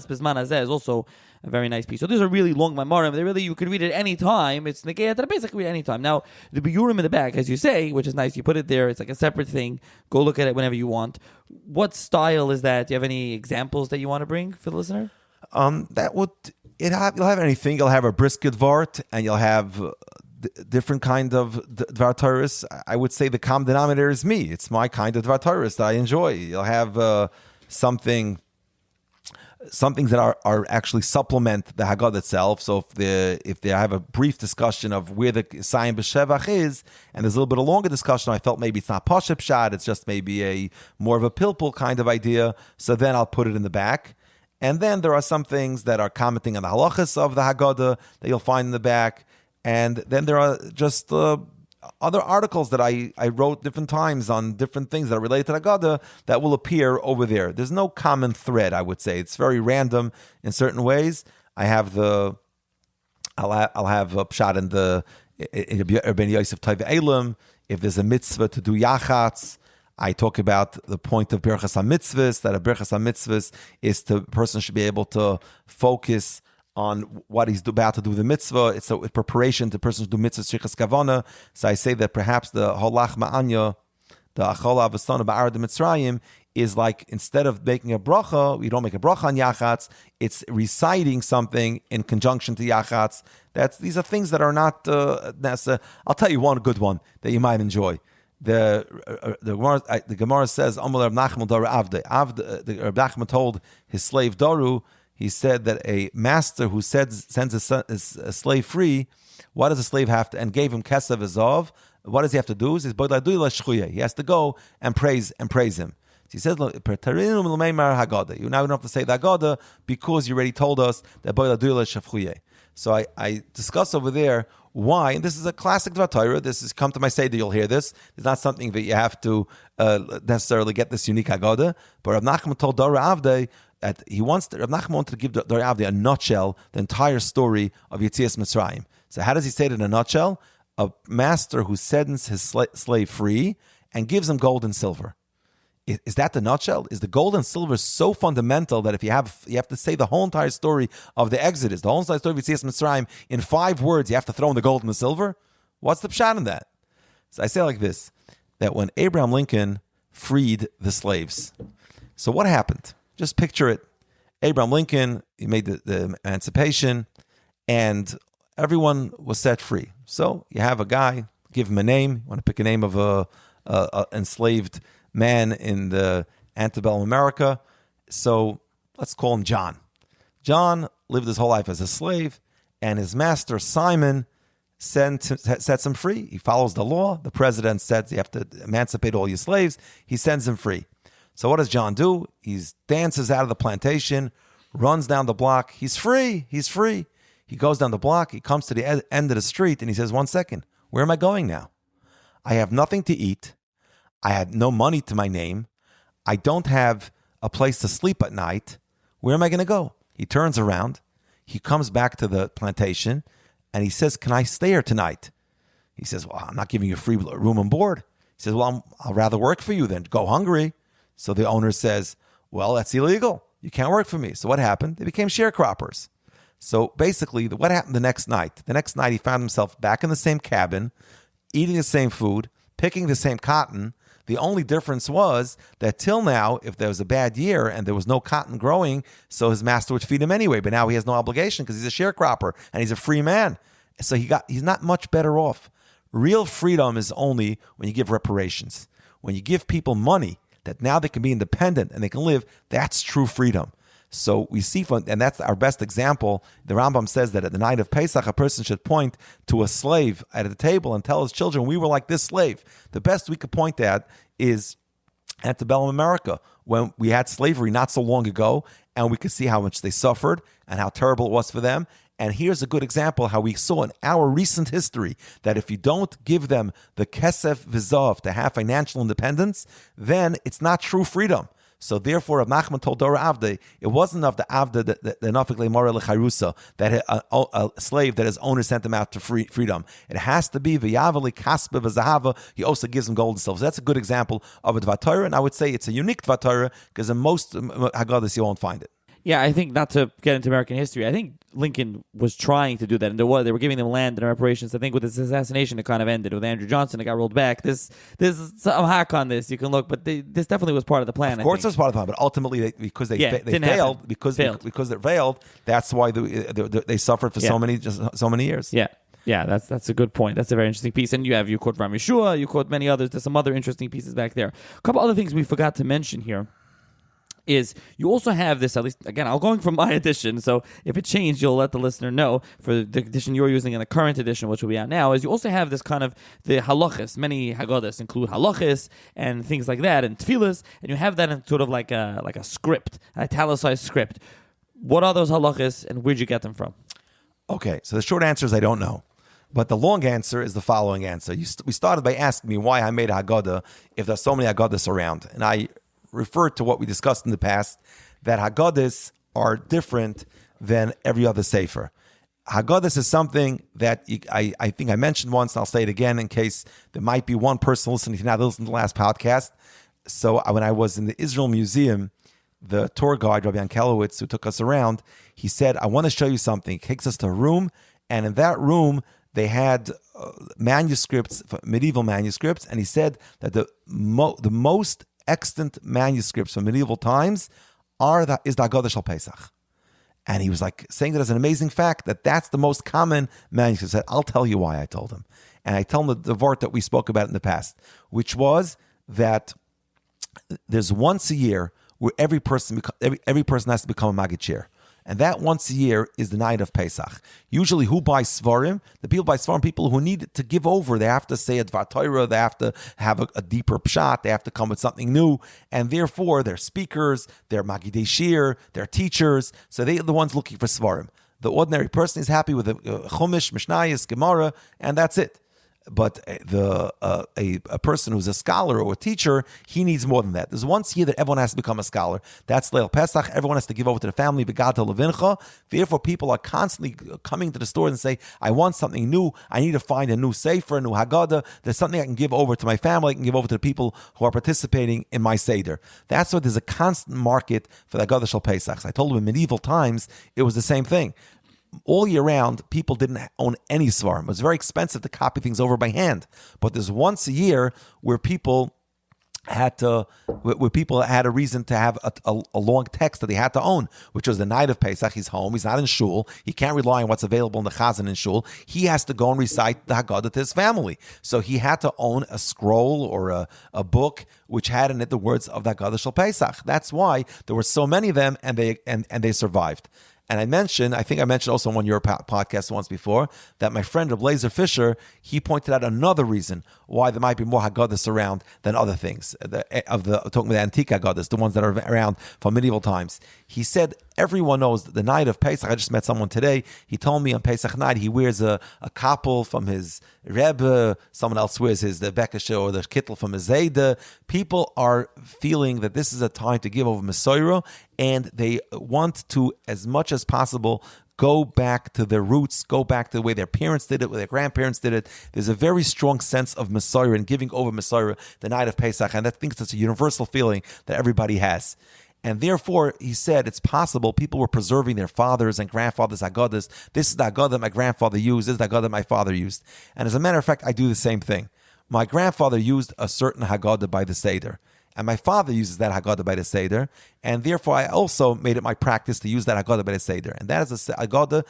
Bisman Hazeh is also a very nice piece. So these are really long Maimarim. You could read it any time. It's Negea that I basically read any time. Now, the Biurim in the back, as you say, which is nice, you put it there. It's like a separate thing. Go look at it whenever you want. What style is that? Do you have any examples that you want to bring for the listener? You'll have anything. You'll have a brisket vart, and you'll have different kind of Dvar Torahs. I would say the common denominator is me. It's my kind of Dvar Torahs that I enjoy. You'll have something some things that are actually supplement the Haggadah itself. So if they have a brief discussion of where the Sayim B'Shevach is, and there's a little bit of longer discussion, I felt maybe it's not Pasha Pshat, it's just maybe a more of a pilpul kind of idea. So then I'll put it in the back. And then there are some things that are commenting on the halachas of the Haggadah that you'll find in the back. And then there are just other articles that I wrote different times on different things that are related to the Haggadah that will appear over there. There's no common thread, I would say. It's very random in certain ways. I'll have a pshat in the Ben Yosef Taiva Elam. If there's a mitzvah to do yachatz, I talk about the point of Birchas HaMitzvahs, that a Birchas HaMitzvahs is the person should be able to focus on what he's about to do the mitzvah. It's a preparation to person to do mitzvah strichas kavana. So I say that perhaps the holach ma'anya, the achol avasana ba'arad mitzrayim, is like, instead of making a bracha, we don't make a bracha on yachatz, it's reciting something in conjunction to yachatz. These are things that are not necessary. I'll tell you one good one that you might enjoy. The Gemara says, Amar Reb Nachman Dor Avde. Reb Nachman told his slave Doru, he said that a master who sends a slave free, what does a slave have to, and gave him kesav azov, what does he have to do? He has to go and praise him. So he says, you now don't have to say the Haggadah because you already told us that. So I discuss over there why, and this is a classic Dvar Torah. This is, come to my Seder, you'll hear this. It's not something that you have to necessarily get this unique Haggadah. But Reb Nachman told Dor Avdei that Reb Nachman wanted to give Dor Avdei a nutshell, the entire story of Yetzias Mitzrayim. So how does he say it in a nutshell? A master who sends his slave free and gives him gold and silver. Is that the nutshell? Is the gold and silver so fundamental that if you have to say the whole entire story of the Exodus, the whole entire story of Yetzias Mitzrayim in 5 words, you have to throw in the gold and the silver? What's the pshat in that? So I say like this, that when Abraham Lincoln freed the slaves, so what happened? Just picture it. Abraham Lincoln, he made the emancipation, and everyone was set free. So you have a guy, give him a name. You want to pick a name of a enslaved man in the antebellum America. So let's call him John. John lived his whole life as a slave, and his master, Simon, sets him free. He follows the law. The president says you have to emancipate all your slaves. He sends him free. So what does John do? He dances out of the plantation, runs down the block. He's free. He's free. He goes down the block. He comes to the end of the street, and he says, 1 second, where am I going now? I have nothing to eat. I had no money to my name. I don't have a place to sleep at night. Where am I going to go? He turns around. He comes back to the plantation, and he says, can I stay here tonight? He says, well, I'm not giving you free room and board. He says, well, I'll rather work for you than go hungry. So the owner says, well, that's illegal. You can't work for me. So what happened? They became sharecroppers. So basically, what happened the next night? The next night, he found himself back in the same cabin, eating the same food, picking the same cotton. The only difference was that till now, if there was a bad year and there was no cotton growing, so his master would feed him anyway. But now he has no obligation because he's a sharecropper and he's a free man. So he's not much better off. Real freedom is only when you give reparations. When you give people money that now they can be independent and they can live, that's true freedom. So we see, and that's our best example. The Rambam says that at the night of Pesach, a person should point to a slave at the table and tell his children, we were like this slave. The best we could point at is antebellum America, when we had slavery not so long ago, and we could see how much they suffered and how terrible it was for them. And here's a good example how we saw in our recent history that if you don't give them the kesef v'zav to have financial independence, then it's not true freedom. So therefore, Rav Nachman told Dora Avde, it wasn't of the Avde, the Nafik Le'mara L'chayrusa, that a slave that his owner sent him out to freedom. It has to be V'yavali Kaspa V'zahava. He also gives him gold and silver. So that's a good example of a Dvar Torah, and I would say it's a unique Dvar Torah because in most Haggadahs you won't find it. Yeah, I think, not to get into American history, I think Lincoln was trying to do that, and they were giving them land and reparations. I think with his assassination, it kind of ended. With Andrew Johnson, it got rolled back. There's some hack on this. You can look, but this definitely was part of the plan. Of course, it was part of the plan, but ultimately, because they failed, because it failed, that's why they suffered for so many years. Yeah, that's a good point. That's a very interesting piece. And you quote Ram Yeshua, you quote many others. There's some other interesting pieces back there. A couple other things we forgot to mention here. is you also have this, at least, again, I'm going from my edition, so if it changed, you'll let the listener know. For the edition you're using in the current edition, which will be out now, is you also have this kind of the halachas. Many Haggadahs include halachas and things like that, and tefillas, and you have that in sort of like a script, an italicized script. What are those halachas, and where'd you get them from? Okay, so the short answer is I don't know. But the long answer is the following answer. We started by asking me why I made a Haggadah if there's so many Haggadahs around. And I referred to what we discussed in the past, that Haggadahs are different than every other Sefer. Haggadahs is something that I think I mentioned once, and I'll say it again in case there might be one person listening to not listen to the last podcast. So when I was in the Israel Museum, the tour guide, Rabbi Szimonowitz, who took us around, he said, I want to show you something. He takes us to a room, and in that room, they had manuscripts, medieval manuscripts, and he said that the most extant manuscripts from medieval times is the Haggadah Shel Pesach. And he was like saying that as an amazing fact, that's the most common manuscript. He said, I'll tell you why, I told him. And I tell him the word that we spoke about in the past, which was that there's once a year where every person has to become a Maggid Shir. And that once a year is the night of Pesach. Usually, who buys Svarim? The people buy Svarim, people who need to give over. They have to say a Dvar Torah, they have to have a deeper pshat, they have to come with something new. And therefore, they're speakers, they're Magidei Shir, they're teachers. So they're the ones looking for Svarim. The ordinary person is happy with a Chumash, Mishnayos, Gemara, and that's it. But a person who's a scholar or a teacher, he needs more than that. There's once a year that everyone has to become a scholar. That's Leil Pesach. Everyone has to give over to the family. V'gata levincha. Therefore, people are constantly coming to the store and say, I want something new. I need to find a new Sefer, a new Haggadah. There's something I can give over to my family. I can give over to the people who are participating in my Seder. That's why there's a constant market for the Haggadah Shel Pesach. I told you in medieval times, it was the same thing. All year round, people didn't own any Svarim. It was very expensive to copy things over by hand. But there's once a year where people had a reason to have a long text that they had to own, which was the night of Pesach. He's home. He's not in shul. He can't rely on what's available in the chazan in shul. He has to go and recite the Haggadah to his family. So he had to own a scroll or a book which had in it the words of the Haggadah Shel Pesach. That's why there were so many of them, and they survived. And I think I mentioned also on your podcast once before, that my friend Rabbi he pointed out another reason why there might be more Haggadahs around than other things. Talking about the antique Haggadahs, the ones that are around from medieval times. He said everyone knows that the night of Pesach. I just met someone today. He told me on Pesach night he wears a kappel from his Rebbe. Someone else wears the bekashe or the kittel from his Zayda. People are feeling that this is a time to give over Mesorah, and they want to, as much as possible, go back to their roots, go back to the way their parents did it, the way their grandparents did it. There's a very strong sense of Mesorah and giving over Mesorah the night of Pesach, and I think that's a universal feeling that everybody has. And therefore, he said, it's possible people were preserving their fathers and grandfathers' Haggadahs. This is the Haggadah my grandfather used. This is the Haggadah my father used. And as a matter of fact, I do the same thing. My grandfather used a certain Haggadah by the Seder. And my father uses that Haggadah by the Seder. And therefore, I also made it my practice to use that Haggadah by the Seder. And that is a Haggadah,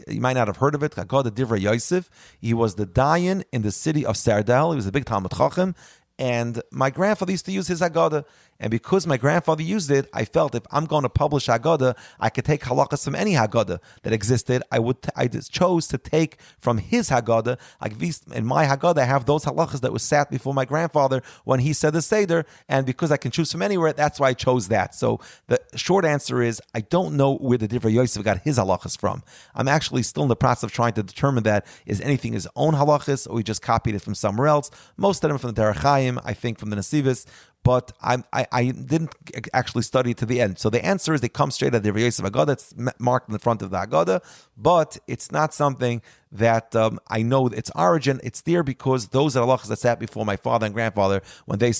you might not have heard of it, Haggadah Divrei Yosef. He was the Dayan in the city of Sardal. He was a big Talmud Chacham. And my grandfather used to use his Haggadah. And because my grandfather used it, I felt if I'm going to publish Haggadah, I could take halachas from any Haggadah that existed. I just chose to take from his Haggadah. Like in my Haggadah, I have those halachas that was sat before my grandfather when he said the Seder. And because I can choose from anywhere, that's why I chose that. So the short answer is, I don't know where the Divrei Yosef got his halachas from. I'm actually still in the process of trying to determine that. Is anything his own halachas, or he just copied it from somewhere else? Most of them from the Derech Chaim, I think from the Nesivos. But I didn't actually study to the end. So the answer is they come straight out of the Divrei Yosef Haggadah. It's marked in the front of the Haggadah, but it's not something that I know its origin. It's there because those are halachas that sat before my father and grandfather when they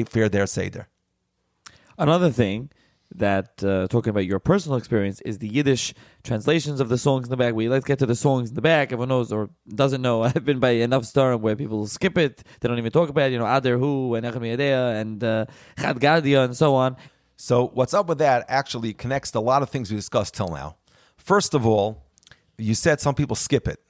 feared their Seder. Another thing that, talking about your personal experience, is the Yiddish translations of the songs in the back. Let's get to the songs in the back. Everyone knows or doesn't know. I've been by enough stars where people skip it. They don't even talk about it. Ader Hu and Echem Yedea and Haggadah and so on. So what's up with that actually connects to a lot of things we discussed till now. First of all, you said some people skip it.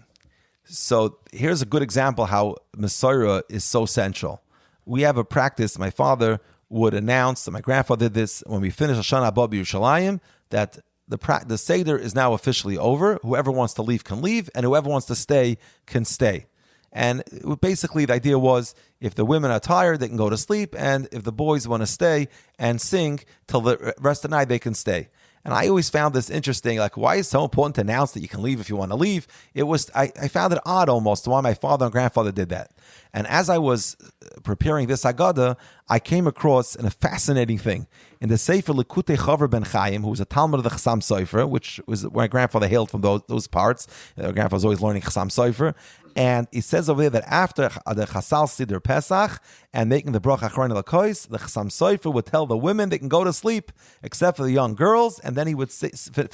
So here's a good example how Mesorah is so central. We have a practice. My father would announce, and my grandfather did this when we finished Hoshana Haba B'Yerushalayim, that the Seder is now officially over. Whoever wants to leave can leave, and whoever wants to stay can stay. And basically the idea was, if the women are tired, they can go to sleep, and if the boys want to stay and sing till the rest of the night, they can stay. And I always found this interesting, like, why is it so important to announce that you can leave if you want to leave? I found it odd almost why my father and grandfather did that. And as I was preparing this Haggadah, I came across a fascinating thing. In the Sefer Likutei Chaver ben Chaim, who was a Talmud of the Chassam Sofer, which was where my grandfather hailed from those parts. My grandfather was always learning Chassam Sofer. And he says over there that after the Chasal Siddur Pesach and making the Bracha Achron Lakois, the Chassam Sofer would tell the women they can go to sleep, except for the young girls, and then he would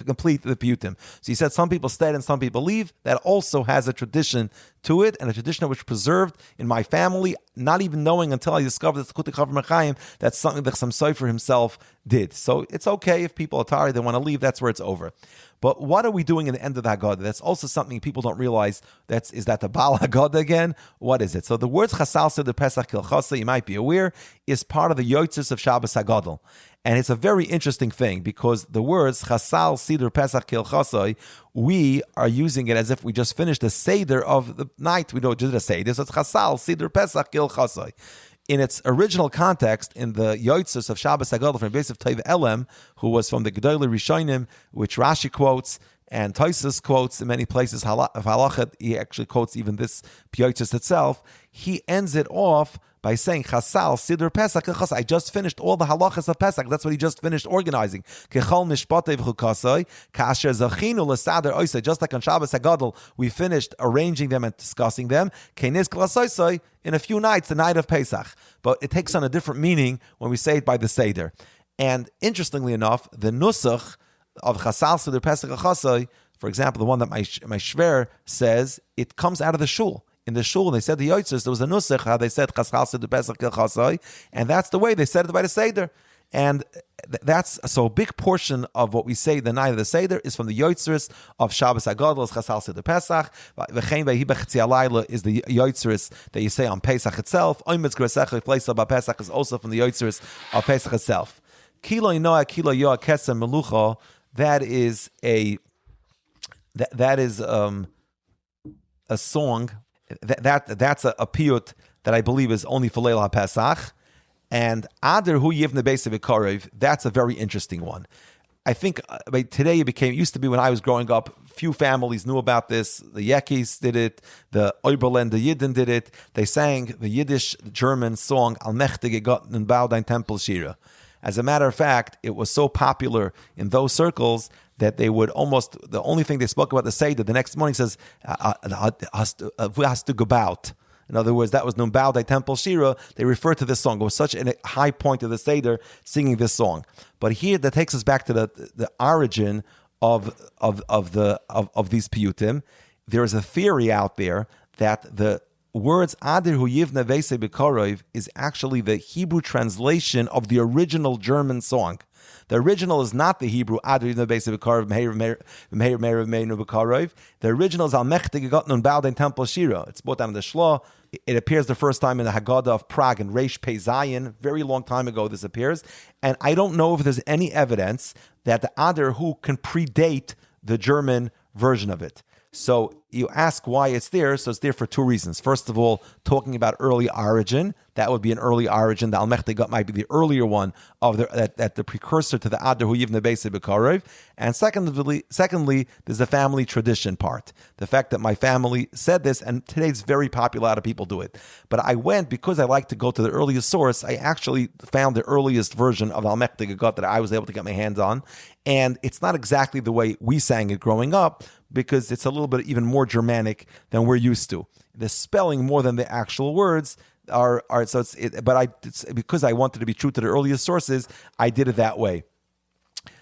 complete the Piyutim. So he said some people stayed and some people leave. That also has a tradition to it, and a tradition which preserved in my family, not even knowing until I discovered this Likutei Chaver ben Chaim, that's something that Chassam Sofer himself did. So it's okay if people are tired, they want to leave, that's where it's over. But what are we doing at the end of the Haggadah? That's also something people don't realize. Is that the Baal Haggadah again? What is it? So the words Chasal Siddur Pesach Kilchasa, you might be aware, is part of the Yotzes of Shabbos Haggadol. And it's a very interesting thing because the words Chasal Siddur Pesach Kilchasa, we are using it as if we just finished the Seder of the night. We don't do the Seder. So it's Chasal Siddur Pesach Kilchasa. In its original context, in the Yotzes of Shabbos Haggadah from Beis of Teiv Elem, who was from the Gedolei Rishonim, which Rashi quotes and Tosfos quotes in many places of Halachah, he actually quotes even this Yotzes itself. He ends it off by saying, Chasal Siddur Pesach Kilchasa. I just finished all the halachas of Pesach. That's what he just finished organizing. Kechol Mishpatei V'chukasai, Kasher Zachinu L'Sader Oisai. Just like on Shabbos Haggadol, we finished arranging them and discussing them. Kenis Klasoisai, in a few nights, the night of Pesach. But it takes on a different meaning when we say it by the Seder. And interestingly enough, the Nusach of Chasal Siddur Pesach Kilchasa, for example, the one that my Shver says, it comes out of the shul. In the shul, they said the Yotzes, there was a nusach, how they said Chasal Siddur Pesach Kilchasai, and that's the way they said it by the Seder. And that's so a big portion of what we say the night of the Seder is from the Yotzes of Shabbos Haggadah, Chasal Siddur Pesach. V'chein ve'hi b'chetzi halayla is the Yotzes that you say on Pesach itself. Oimetz G'resecha Fleisa B'Pesach is also from the Yotzes of Pesach itself. Kilo Yinoa Kilo Yoa Kesem Melucha. That is a song. That's a piyut that I believe is only for Leil HaPesach. And Ader Hu Yivne Beis V'Karev, that's a very interesting one. I think today it used to be when I was growing up, few families knew about this. The Yekis did it, the Oberländer Yidden did it. They sang the Yiddish German song Allmächtige Gott nun bau dein Tempel Shira. As a matter of fact, it was so popular in those circles that they would the only thing they spoke about the Seder, the next morning says, has to go out. In other words, that was Nun Bau Dai Temple Shira. They referred to this song. It was such a high point of the Seder singing this song. But here, that takes us back to the origin of these piyutim. There is a theory out there that the words Adir Hu Yivne Veise B'Karev is actually the Hebrew translation of the original German song. The original is not the Hebrew Adir Yivne Veise B'Karev Meir Meinu B'Karev. The original is Al Mechtige Gott Nun Bau Dein Tempel Shira. It's brought down in the Shloh. It appears the first time in the Haggadah of Prague in Reish Pei Zayin. Very long time ago this appears. And I don't know if there's any evidence that the Adir Hu can predate the German version of it. So you ask why it's there. So it's there for two reasons. First of all, talking about early origin. That would be an early origin. The Al-Mechtige might be the earlier one of the precursor to the Adir Hu Yivne Beis B'Karev. And secondly, there's the family tradition part. The fact that my family said this, and today it's very popular, a lot of people do it. But I went, because I like to go to the earliest source, I actually found the earliest version of Al-Mechtige that I was able to get my hands on. And it's not exactly the way we sang it growing up, because it's a little bit even more Germanic than we're used to. The spelling more than the actual words are so it's because I wanted to be true to the earliest sources, I did it that way.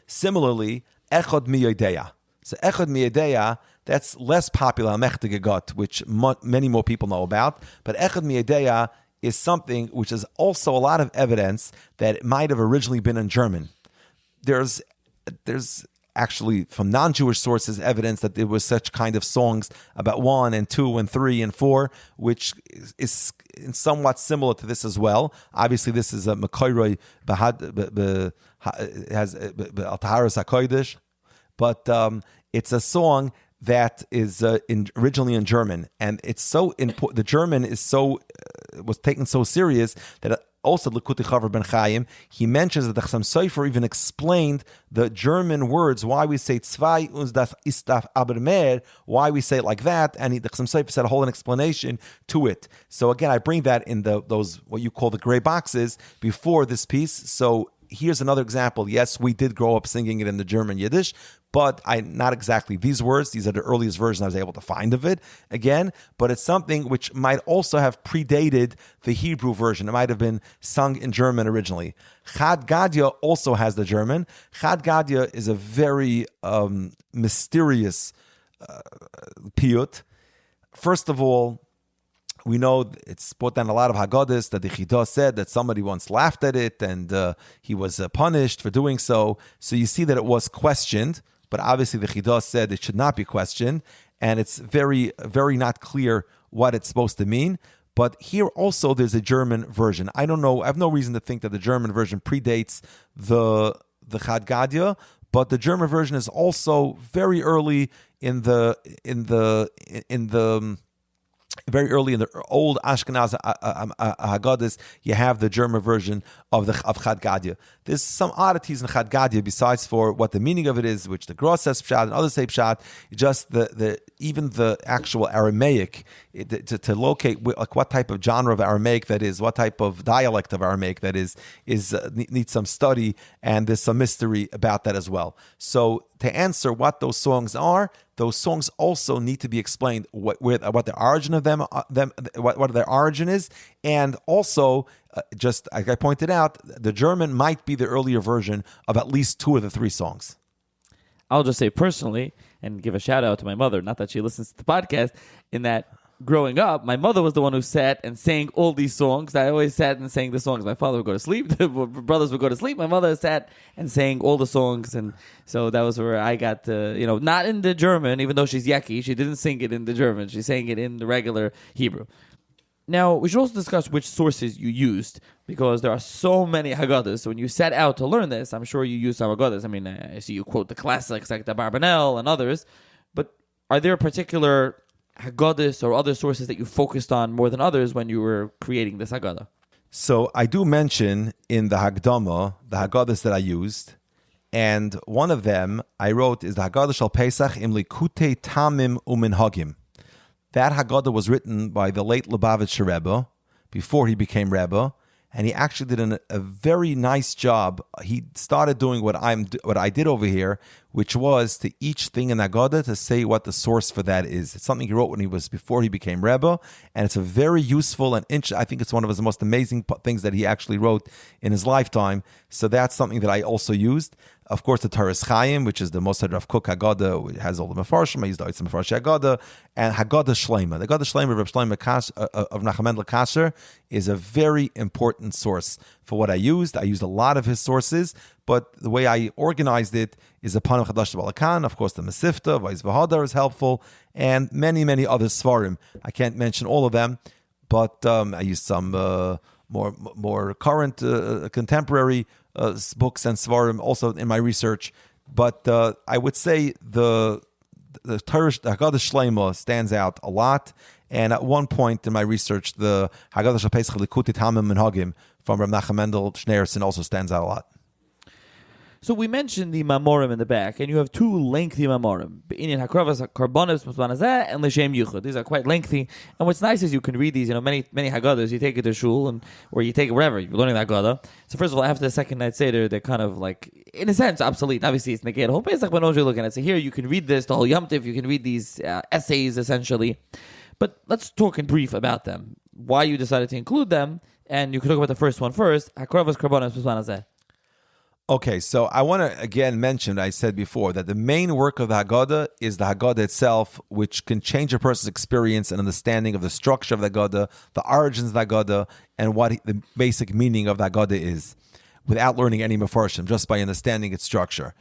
Similarly, Echad Miyodeya. So Echad Miyodeya, that's less popular, Mechtige Gott, which many more people know about. But Echad Miyodeya is something which is also a lot of evidence that it might have originally been in German. There's actually from non-Jewish sources evidence that there was such kind of songs about 1 and 2 and 3 and 4, which is somewhat similar to this as well. Obviously, this is a Mekoiroi has Al-Taharas HaKodesh, but it's a song that is originally in German, and it's so important. The German is was taken so serious that also Likutei Chaver Ben Chaim, he mentions that the Chassam Sofer even explained the German words, why we say Zwei und das ist aber mehr, why we say it like that, and the Chassam Sofer said a whole explanation to it. So again, I bring that in those what you call the gray boxes before this piece. So here's another example. Yes, we did grow up singing it in the German Yiddish, but not exactly these words. These are the earliest versions I was able to find of it, again. But it's something which might also have predated the Hebrew version. It might have been sung in German originally. Chad Gadya also has the German. Chad Gadya is a very mysterious piyut. First of all, we know it's put down a lot of Haggadahs that the Haggadah said that somebody once laughed at it and he was punished for doing so. So you see that it was questioned, but obviously the Haggadah said it should not be questioned, and it's very, very not clear what it's supposed to mean. But here also there's a German version. I don't know. I have no reason to think that the German version predates the Chad Gadya, but the German version is also very early in the very early in the old Ashkenaz Haggadahs, you have the German version of Chad Gadya. There's some oddities in Chad Gadya besides for what the meaning of it is, which the Gross says Pshat and others say Pshat. Just even the actual Aramaic to locate like what type of genre of Aramaic that is, what type of dialect of Aramaic that is needs some study, and there's some mystery about that as well. So to answer what those songs are, those songs also need to be explained what the origin of them what their origin is, and also just like I pointed out, the German might be the earlier version of at least 2 of the 3 songs. I'll just say personally, and give a shout out to my mother, not that she listens to the podcast, in that growing up, my mother was the one who sat and sang all these songs. I always sat and sang the songs. My father would go to sleep, the brothers would go to sleep. My mother sat and sang all the songs, and so that was where I got to, not in the German, even though she's Yeki, she didn't sing it in the German. She sang it in the regular Hebrew. Now, we should also discuss which sources you used, because there are so many Haggadahs. So when you set out to learn this, I'm sure you used some Haggadahs. I mean, I see you quote the classics like the Barbanel and others, but are there particular Haggadahs or other sources that you focused on more than others when you were creating this Haggadah? So I do mention in the Hagdama the Haggadahs that I used, and one of them I wrote is the Haggadah Shal Pesach im Likutei Tamim u'Minhagim. That Haggadah was written by the late Lubavitcher Rebbe before he became Rebbe, and he actually did a very nice job. He started doing what I did over here, which was to each thing in Haggadah to say what the source for that is. It's something he wrote before he became Rebbe, and it's a very useful and I think it's one of his most amazing things that he actually wrote in his lifetime. So that's something that I also used. Of course, the Toras Chaim, which is the Mosad Rav Kook Haggadah, which has all the Mefarshim. I used the Oitzim Mefarshi Haggadah, and Haggadah Shleima. The Haggadah Shleima of Rav Shleima of Nachum Mendel Kasher is a very important source for what I used. I used a lot of his sources, but the way I organized it is a Panim Chadash Balakan. Of course, the Mesifta, Vais V'Hadar is helpful, and many, many other Svarim. I can't mention all of them, but I used some more current, contemporary books and Svarim also in my research. But I would say the Haggadah Shleima stands out a lot. And at one point in my research, the Haggadah Shal Pesach Likutei Tamim Minhagim from Reb Nachum Mendel Schneerson also stands out a lot. So we mentioned the Mamorim in the back, and you have 2 lengthy Mamorim, Be'inyan Hakravas, Karbonos, Mazbanazeh, and L'Shem Yuchad. These are quite lengthy, and what's nice is you can read these. Many Haggadahs, you take it to shul, or you take it wherever you're learning that Haggadah. So first of all, after the second night Seder, they're kind of like, in a sense, obsolete. Obviously, it's Negei whole Pesach, but no you're looking at. So here you can read this, the whole Yom Tiv, you can read these essays, essentially. But let's talk in brief about them, why you decided to include them, and you can talk about the first one first, Hakravas, Karbonos, Mazbanazeh. Okay, so I want to again mention, I said before, that the main work of the Haggadah is the Haggadah itself, which can change a person's experience and understanding of the structure of the Haggadah, the origins of the Haggadah, and what the basic meaning of the Haggadah is, without learning any Mefarshim, just by understanding its structure.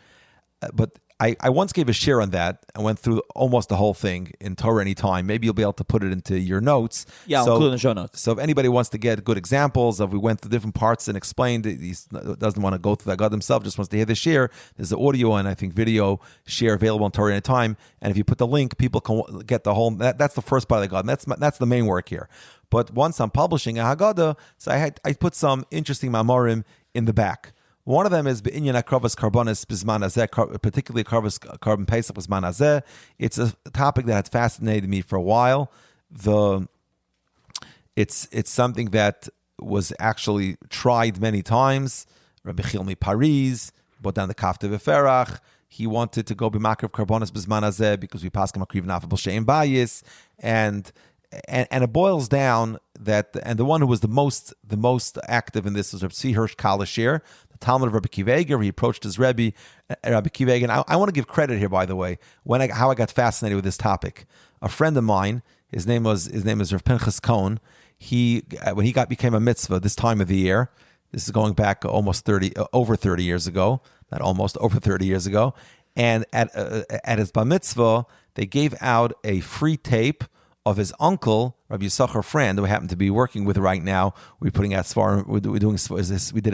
but I once gave a share on that. I went through almost the whole thing in Torah Anytime. Maybe you'll be able to put it into your notes. Yeah, I'll include in the show notes. So if anybody wants to get good examples of, we went through different parts and explained it, he doesn't want to go through that God himself, just wants to hear the share. There's the audio and I think video share available on Torah Anytime. And if you put the link, people can get the whole. That's the first part of the God. That's the main work here. But once I'm publishing a Haggadah, so I put some interesting mamorim in the back. One of them is Be'inyan HaKravas Karbonis Bizman Hazeh, particularly Carbon Pesach Bizman Hazeh. It's a topic that had fascinated me for a while. It's something that was actually tried many times. Rabbi Chilmi Paris brought down the Kafte V'Ferach. He wanted to go B'Makriv Karbonis Bizman Hazeh because we pass Makriv Nafel B'Shein Bayis, and it boils down that, and the one who was the most active in this was Rabbi Hirsch Kalashir, the Talmud of Rabbi Akiva Eiger. He approached his Rabbi Akiva Eiger. And I want to give credit here, by the way, how I got fascinated with this topic. A friend of mine, his name is Rav Pinchas Cohen. When he became a mitzvah this time of the year, this is going back over 30 years ago, not almost, over 30 years ago, and at his bar mitzvah, they gave out a free tape of his uncle, Rabbi Yisachar Friend, who we happen to be working with right now. We're putting out Svarim. We did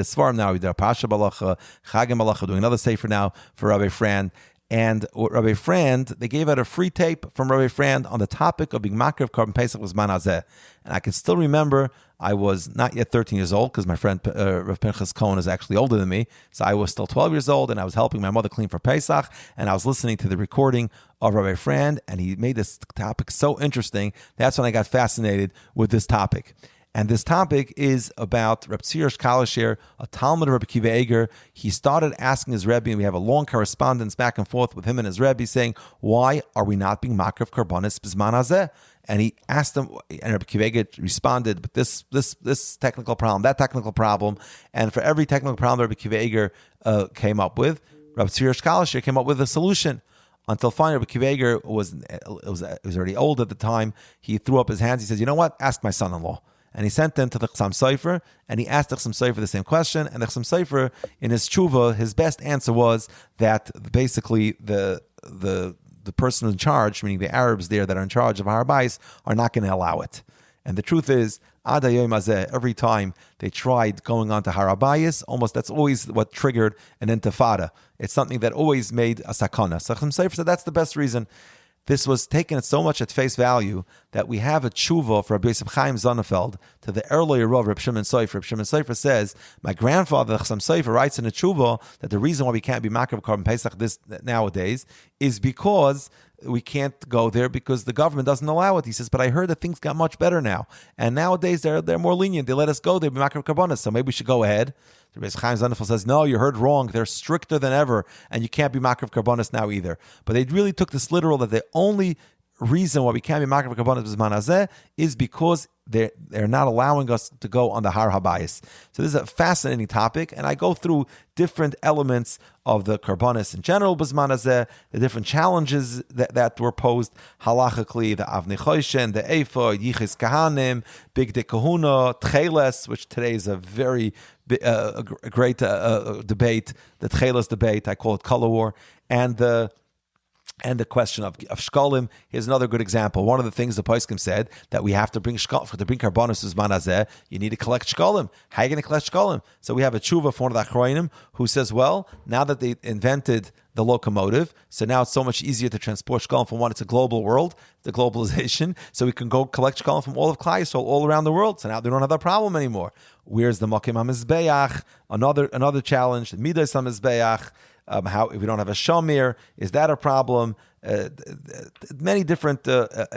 a Svarim now. We did a Pasha Balacha, Chagim Balacha. Doing another Sefer now for Rabbi Friend. And Rabbi Friend, they gave out a free tape from Rabbi Friend on the topic of being Makar of Carbon Pesach was Manazeh. And I can still remember, I was not yet 13 years old because my friend Rav Pinchas Cohen is actually older than me. So I was still 12 years old, and I was helping my mother clean for Pesach, and I was listening to the recording of Rabbi Friend, and he made this topic so interesting. That's when I got fascinated with this topic. And this topic is about Reb Tzirish Kalashir, a Talmud of Rabbi Akiva Eiger. He started asking his Rebbe, and we have a long correspondence back and forth with him and his Rebbe, saying, why are we not being makar of karbonis b'zman hazeh? And he asked him, and Rabbi Akiva Eiger responded, but this technical problem, that technical problem, and for every technical problem Rabbi Akiva Eiger came up with, Reb Tzirish Kalashir came up with a solution. Until finally, Rabbi Akiva Eiger was already old at the time. He threw up his hands. He says, you know what? Ask my son-in-law. And he sent them to the Chassam Sofer, and he asked the Chassam Sofer the same question. And the Chassam Sofer, in his tshuva, his best answer was that basically the person in charge, meaning the Arabs there that are in charge of Har Bayis, are not going to allow it. And the truth is, Ad Hayom Hazeh, every time they tried going on to Har Bayis, almost that's always what triggered an intifada. It's something that always made a sakana. So Chassam Sofer said that's the best reason. This was taken so much at face value that we have a tshuva for Rabbi Yosef Chaim Zonnefeld to the earlier Rav, Reb Shimon Sofer. Reb Shimon Sofer says, my grandfather, Chassam Sofer, writes in a tshuva that the reason why we can't be makar of Carbon Pesach nowadays is because we can't go there because the government doesn't allow it. He says, but I heard that things got much better now. And nowadays they're more lenient. They let us go. They'll be makar of karbonis. So maybe we should go ahead. Rabbi Chaim Zonnefeld says, no, you heard wrong. They're stricter than ever, and you can't be makar of karbonis now either. But they really took this literal that the only reason why we can't be makar of karbonis b'zman hazeh is because they're not allowing us to go on the Har HaBayis. So this is a fascinating topic, and I go through different elements of the karbonis in general b'zman hazeh, the different challenges that were posed halachically, the Avnei Choshen, the Ephod, Yichis Kahanim, Big De Kahuna, Tcheles, which today is a very a great debate, the Tcheles debate, I call it color war, and the question of shkolim. Here's another good example. One of the things the poskim said that we have to bring karbonos b'zman hazeh, you need to collect shkolim. How are you going to collect shkolim? So we have a tshuva from one of the achronim who says, well, now that they invented the locomotive, so now it's so much easier to transport shkolim from one. It's a global world, the globalization, so we can go collect shkolim from all of Klal Yisrael all around the world. So now they don't have that problem anymore. Where's the makim hamizbeach? Another challenge. The midas hamizbeach. How if we don't have a shamir, is that a problem? Many different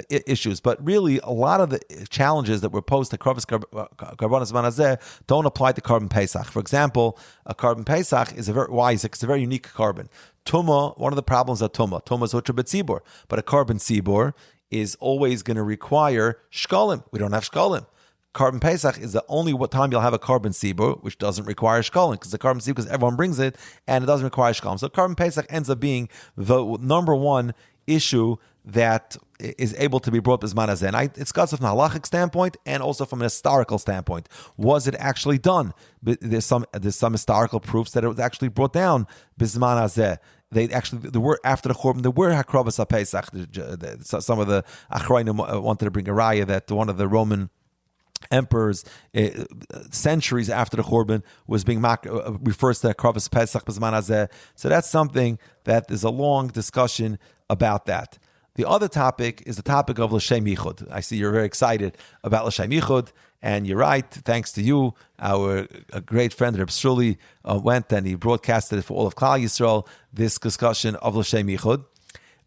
issues, but really a lot of the challenges that were posed to karbonos b'zman hazeh don't apply to carbon pesach. For example, a carbon pesach is it's a very unique carbon. Tumah, one of the problems of tumah is utra b'tzibur, but a carbon tzibur is always going to require shkolim. We don't have shkolim. Carbon Pesach is the only time you'll have a carbon sibur, which doesn't require shkolim, because the carbon sibur, because everyone brings it, and it doesn't require shkolim. So carbon Pesach ends up being the number one issue that is able to be brought b'zman hazeh. And I discuss it from a halachic standpoint and also from an historical standpoint. Was it actually done? There's some historical proofs that it was actually brought down b'zman hazeh. there were after the Churban, there were Hakrovas HaPesach. Some of the Achronim wanted to bring a raya that one of the Roman emperors centuries after the Churban was being refers to Hakrovas Pesach B'zman Hazeh. So that's something that there's a long discussion about that. The other topic is the topic of L'Shem Yichud. I see you're very excited about L'Shem Yichud, and you're right. Thanks to you, a great friend, Rabbi Shuli, went and he broadcasted it for all of Klal Yisrael, this discussion of L'Shem Yichud.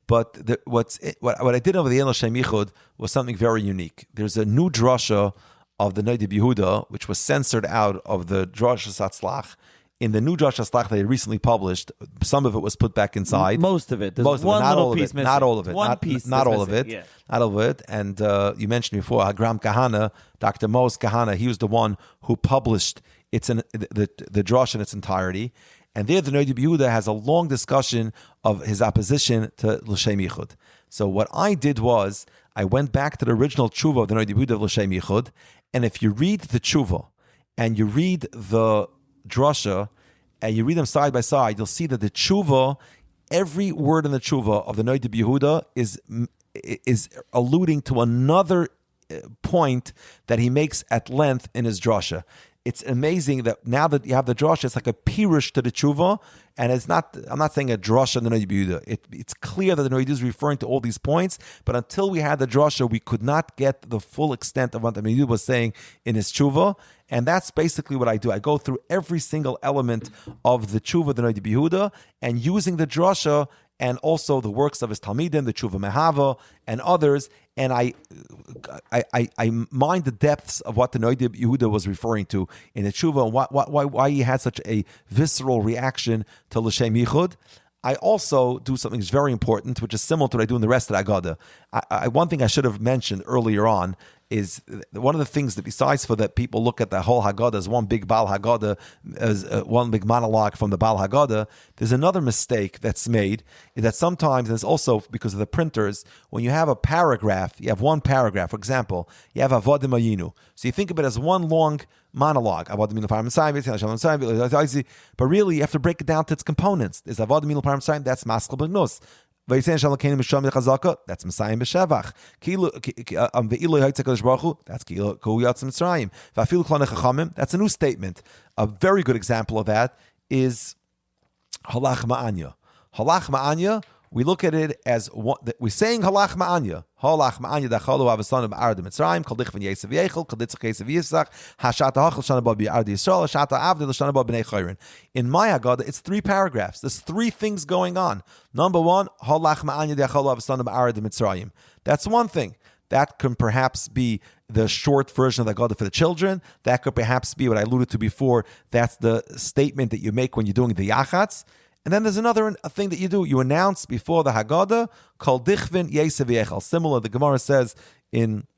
But what I did over the end of L'Shem Yichud was something very unique. There's a new drasha of the Noda B'Yehuda, which was censored out of the Drashas Hatzlach. In the new Drashas Hatzlach they recently published, some of it was put back inside. Most of it. There's most one of it, not little all piece of it, missing. not all of it, One piece not all of missing. it, Yeah. not all of it. And you mentioned before, Hagram Kahana, Dr. Mos Kahana, he was the one who published the Drash in its entirety. And there, the Noda B'Yehuda has a long discussion of his opposition to L'Shem Yichud. So what I did was, I went back to the original tshuva of the Noda B'Yehuda of L'Shem Yichud, and if you read the tshuva, and you read the drasha, and you read them side by side, you'll see that the tshuva, every word in the tshuva of the Noda B'Yehuda is alluding to another point that he makes at length in his drasha. It's amazing that now that you have the drasha, it's like a pirush to the tshuva, and it's not. I'm not saying a drasha in the Noda B'Yehuda. It's clear that the Noda B'Yehuda is referring to all these points, but until we had the drasha, we could not get the full extent of what the Noda B'Yehuda was saying in his tshuva, and that's basically what I do. I go through every single element of the tshuva of the Noda B'Yehuda, and using the drasha and also the works of his Talmidim, the Tshuva Mehava, and others, and I mind the depths of what the Noda B'Yehuda was referring to in the Tshuva, and why he had such a visceral reaction to L'Shem Yichud. I also do something that's very important, which is similar to what I do in the rest of the Haggadah. One thing I should have mentioned earlier on is one of the things that, besides for that people look at the whole Haggadah as one big Baal Haggadah, as one big monologue from the Baal Haggadah, there's another mistake that's made, is that sometimes, and it's also because of the printers, when you have a paragraph, you have one paragraph, for example, you have Avodim Ayinu. So you think of it as one long monologue, but really you have to break it down to its components. There's Avodim Ayinu, that's Maskal B'Gnus. That's Messiah B'Shevach. That's a new statement. A very good example of that is Halach Ma'anya. Halach Ma'anya, we look at it as one, we're saying Halach Ma'anya. Halach Ma'anya dachalu avasan b'arad Mitzrayim kol dichvan Yosef Yechel kol ditzach Yosef Yisach hashata hachal shana ba b'arad Yisrael hashata avdil shana ba b'nei Chayrin. In my Haggadah, it's 3 paragraphs. There's 3 things going on. Number 1, Halach Ma'anya dachalu avasan b'arad Mitzrayim. That's one thing. That can perhaps be the short version of the Haggadah for the children. That could perhaps be what I alluded to before. That's the statement that you make when you're doing the Yachatz. And then there's another thing that you do. You announce before the Haggadah, Kol Dichvin Yosef Yechel. Similar, the Gemara says in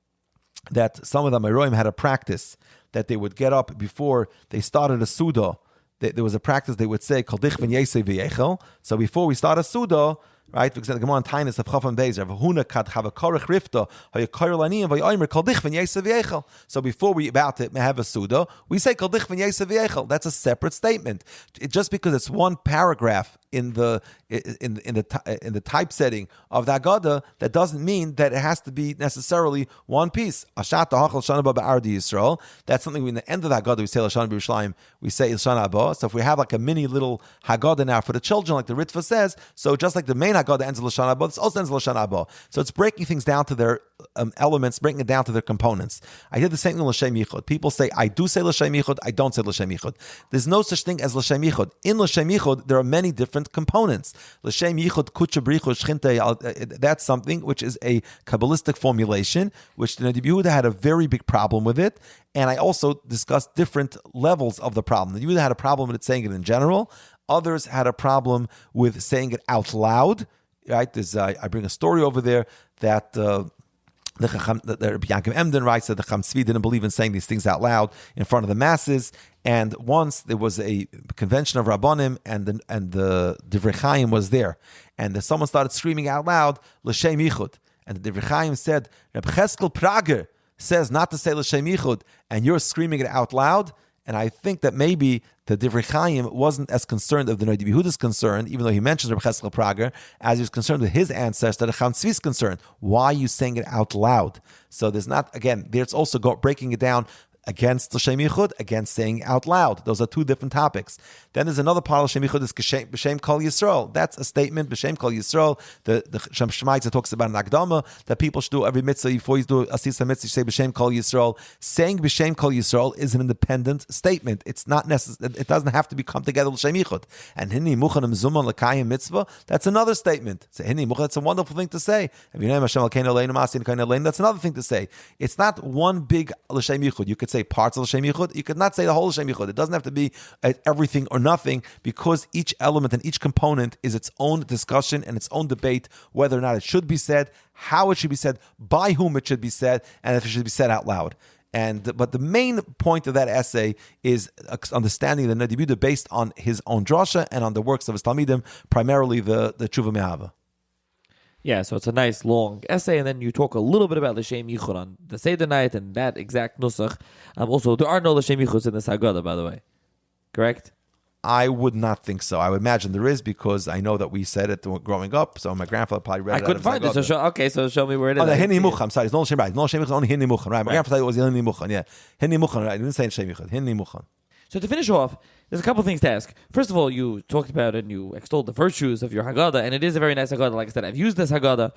that some of the Meroim had a practice that they would get up before they started a Suda. There was a practice they would say, Kol Dichvin Yosef Yechel. So before we start a Suda, right? Because the Gemara in Tainus of Chafam Bezer, V'huna kad chavakorech rifta, ha'yakar laniyim, v'yomer kol dichvin Yosef Yechel. So before we about to have a Suda, we say kol dichvin Yosef Yechel. That's a separate statement. Just because it's one paragraph in the typesetting of the Haggadah, that doesn't mean that it has to be necessarily one piece. Ashat hachal shana ba b'ardi Yisrael. That's something in the end of the Haggadah we say L'shana b'Yerushalayim. We say L'shana haba. So if we have like a mini little Haggadah now for the children, like the Ritva says, so just like the main Haggadah ends with L'shana haba, this also ends with L'shana haba. So it's breaking things down to their elements, breaking it down to their components. I did the same thing with L'Shem Yichud. People say I do say L'Shem Yichud, I don't say L'Shem Yichud. There's no such thing as L'Shem Yichud. In L'Shem Yichud, there are many different components. L'Shem Yichud Kutsha Brichu Shchinte, that's something which is a Kabbalistic formulation, which the Noda B'Yehuda had a very big problem with it. And I also discussed different levels of the problem. The Yehuda had a problem with it saying it in general. Others had a problem with saying it out loud. Right? I bring a story over there that the Rabbi Yaakov Emden writes that the Cham Tzvi didn't believe in saying these things out loud in front of the masses. And once there was a convention of Rabbanim, and the Divrei Chaim was there, and someone started screaming out loud, L'Shem Yichud. And the Divrei Chaim said, Reb Cheskel Prager says not to say L'Shem Yichud, and you're screaming it out loud. And I think that maybe the Divrei Chaim wasn't as concerned of the Noda B'Yehuda's concern, even though he mentions Reb Cheskel Prager, as he was concerned with his ancestor, the Chaim Tzvi's concern. Why are you saying it out loud? So there's also breaking it down against the Shem Yichud, against saying out loud. Those are two different topics. Then there's another part of Shem Yichud, is B'Shem Kol Yisrael. That's a statement, B'Shem Kol Yisrael. The Shem Shemaitza talks about an Akdama, that people should do every mitzvah, before you do Asisa mitzvah, you say B'Shem Kol Yisrael. Saying B'Shem Kol Yisrael is an independent statement. It's not necessary. It doesn't have to come together with Shem Yichud. And Hini Muchanim Zuman L'Kayim Mitzvah, that's another statement. So Hini Muchan, that's a wonderful thing to say. That's another thing to say. It's not one big L'Shem Yichud. You could say parts of L'Shem Yichud. You could not say the whole L'Shem Yichud. It doesn't have to be everything or nothing, because each element and each component is its own discussion and its own debate, whether or not it should be said, how it should be said, by whom it should be said, and if it should be said out loud. But the main point of that essay is understanding the Noda B'Yehuda based on his own drasha and on the works of his Talmidim, primarily the Tshuva Me'ahava. Yeah, so it's a nice long essay, and then you talk a little bit about L'Shem Yichud on the Seder night and that exact nusach. Also, there are no L'Shem Yichuds in this Haggadah, by the way. Correct? I would not think so. I would imagine there is, because I know that we said it growing up, so my grandfather probably read it. I couldn't find it, so show me where it is. Oh, the Hini Mucha, I'm sorry, it's no Shem Yichud. No Shem Yichud, only Hini Mucha, right? My grandfather was Hini Mucha, yeah. Hini Mucha, right? I didn't say Shem Yichud, Hini Mucha. So to finish off, there's a couple things to ask. First of all, you talked about and you extolled the virtues of your Haggadah, and it is a very nice Haggadah. Like I said, I've used this Haggadah.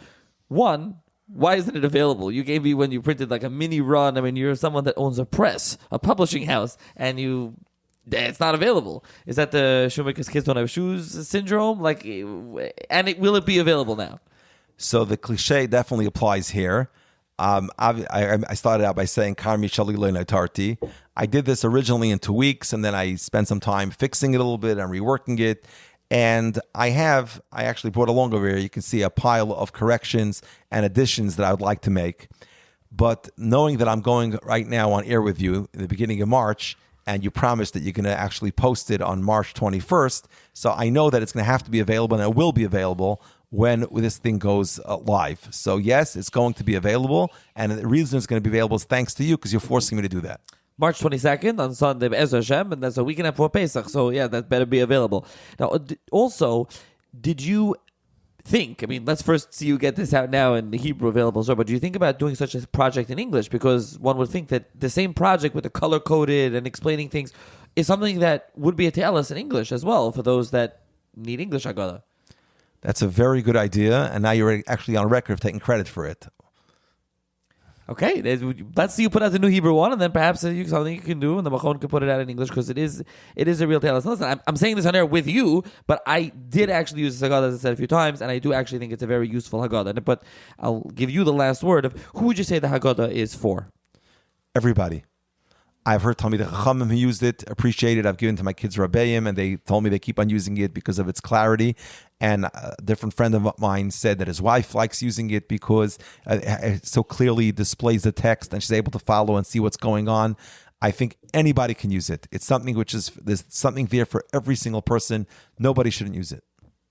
One, why isn't it available? You gave me when you printed like a mini run. I mean, you're someone that owns a press, a publishing house, and it's not available. Is that the Shoemaker's Kids Don't Have Shoes syndrome? Will it be available now? So the cliche definitely applies here. I started out by saying Karmi Shali Le'nai Tarti. I did this originally in 2 weeks, and then I spent some time fixing it a little bit and reworking it. And I actually brought along over here, you can see a pile of corrections and additions that I would like to make. But knowing that I'm going right now on air with you in the beginning of March, and you promised that you're going to actually post it on March 21st, so I know that it's going to have to be available, and it will be available when this thing goes live. So yes, it's going to be available, and the reason it's going to be available is thanks to you, because you're forcing me to do that. March 22nd on Sunday, Be'ez Hashem, and that's a weekend before Pesach, so yeah, that better be available. Now, also, did you think, let's first see you get this out now in the Hebrew available, but do you think about doing such a project in English? Because one would think that the same project with the color-coded and explaining things is something that would be a te'elis in English as well, for those that need English Haggadah. That's a very good idea, and now you're actually on record of taking credit for it. Okay, let's see you put out the new Hebrew one, and then perhaps something you can do, and the Machon can put it out in English, because it is a real tale. Listen, I'm saying this on air with you, but I did actually use this Haggadah, as I said a few times, and I do actually think it's a very useful Haggadah. But I'll give you the last word of who would you say the Haggadah is for? Everybody. I've heard Talmidei Chachamim who used it, appreciate it. I've given to my kids Rabbeim, and they told me they keep on using it because of its clarity. And a different friend of mine said that his wife likes using it because it so clearly displays the text, and she's able to follow and see what's going on. I think anybody can use it. It's something there's something there for every single person. Nobody shouldn't use it.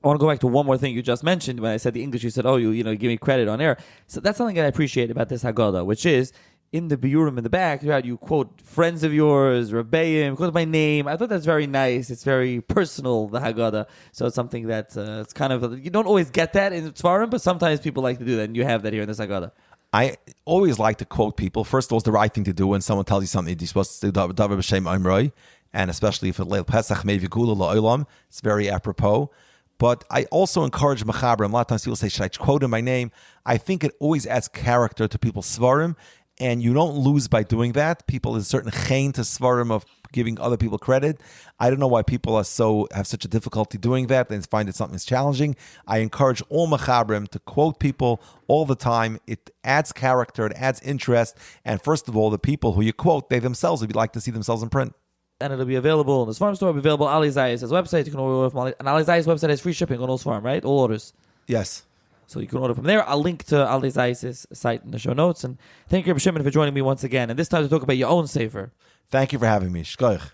I want to go back to one more thing you just mentioned. When I said the English, you said, you give me credit on air. So that's something that I appreciate about this Haggadah, which is, in the Biurim in the back, you quote friends of yours, Rabbeim, quote my name. I thought that's very nice. It's very personal, the Haggadah. So it's something that it's kind of, you don't always get that in Tzvarim, but sometimes people like to do that, and you have that here in this Haggadah. I always like to quote people. First of all, it's the right thing to do when someone tells you something. You're supposed to do Davar B'Shem Omroi, and especially if it's Leil Pesach Mei V'Gula La'olam, it's very apropos. But I also encourage Machabrim. A lot of times people say, should I quote in my name? I think it always adds character to people's Svarim, and you don't lose by doing that. People, there's a certain chen to Svarim of giving other people credit. I don't know why people have such a difficulty doing that. They find it something's challenging. I encourage all Machabrim to quote people all the time. It adds character, it adds interest, and first of all, the people who you quote, they themselves would like to see themselves in print. And it'll be available in the Sfarm store. It'll be available on Ali Zayas' website. You can order from Ali. And Ali Zayas' website has free shipping on all Sfarm, right? All orders. Yes. So you can order from there. I'll link to Ali Zayas' site in the show notes. And thank you, Rabbi Shimon, for joining me once again. And this time to talk about your own sefer. Thank you for having me. Shkoich.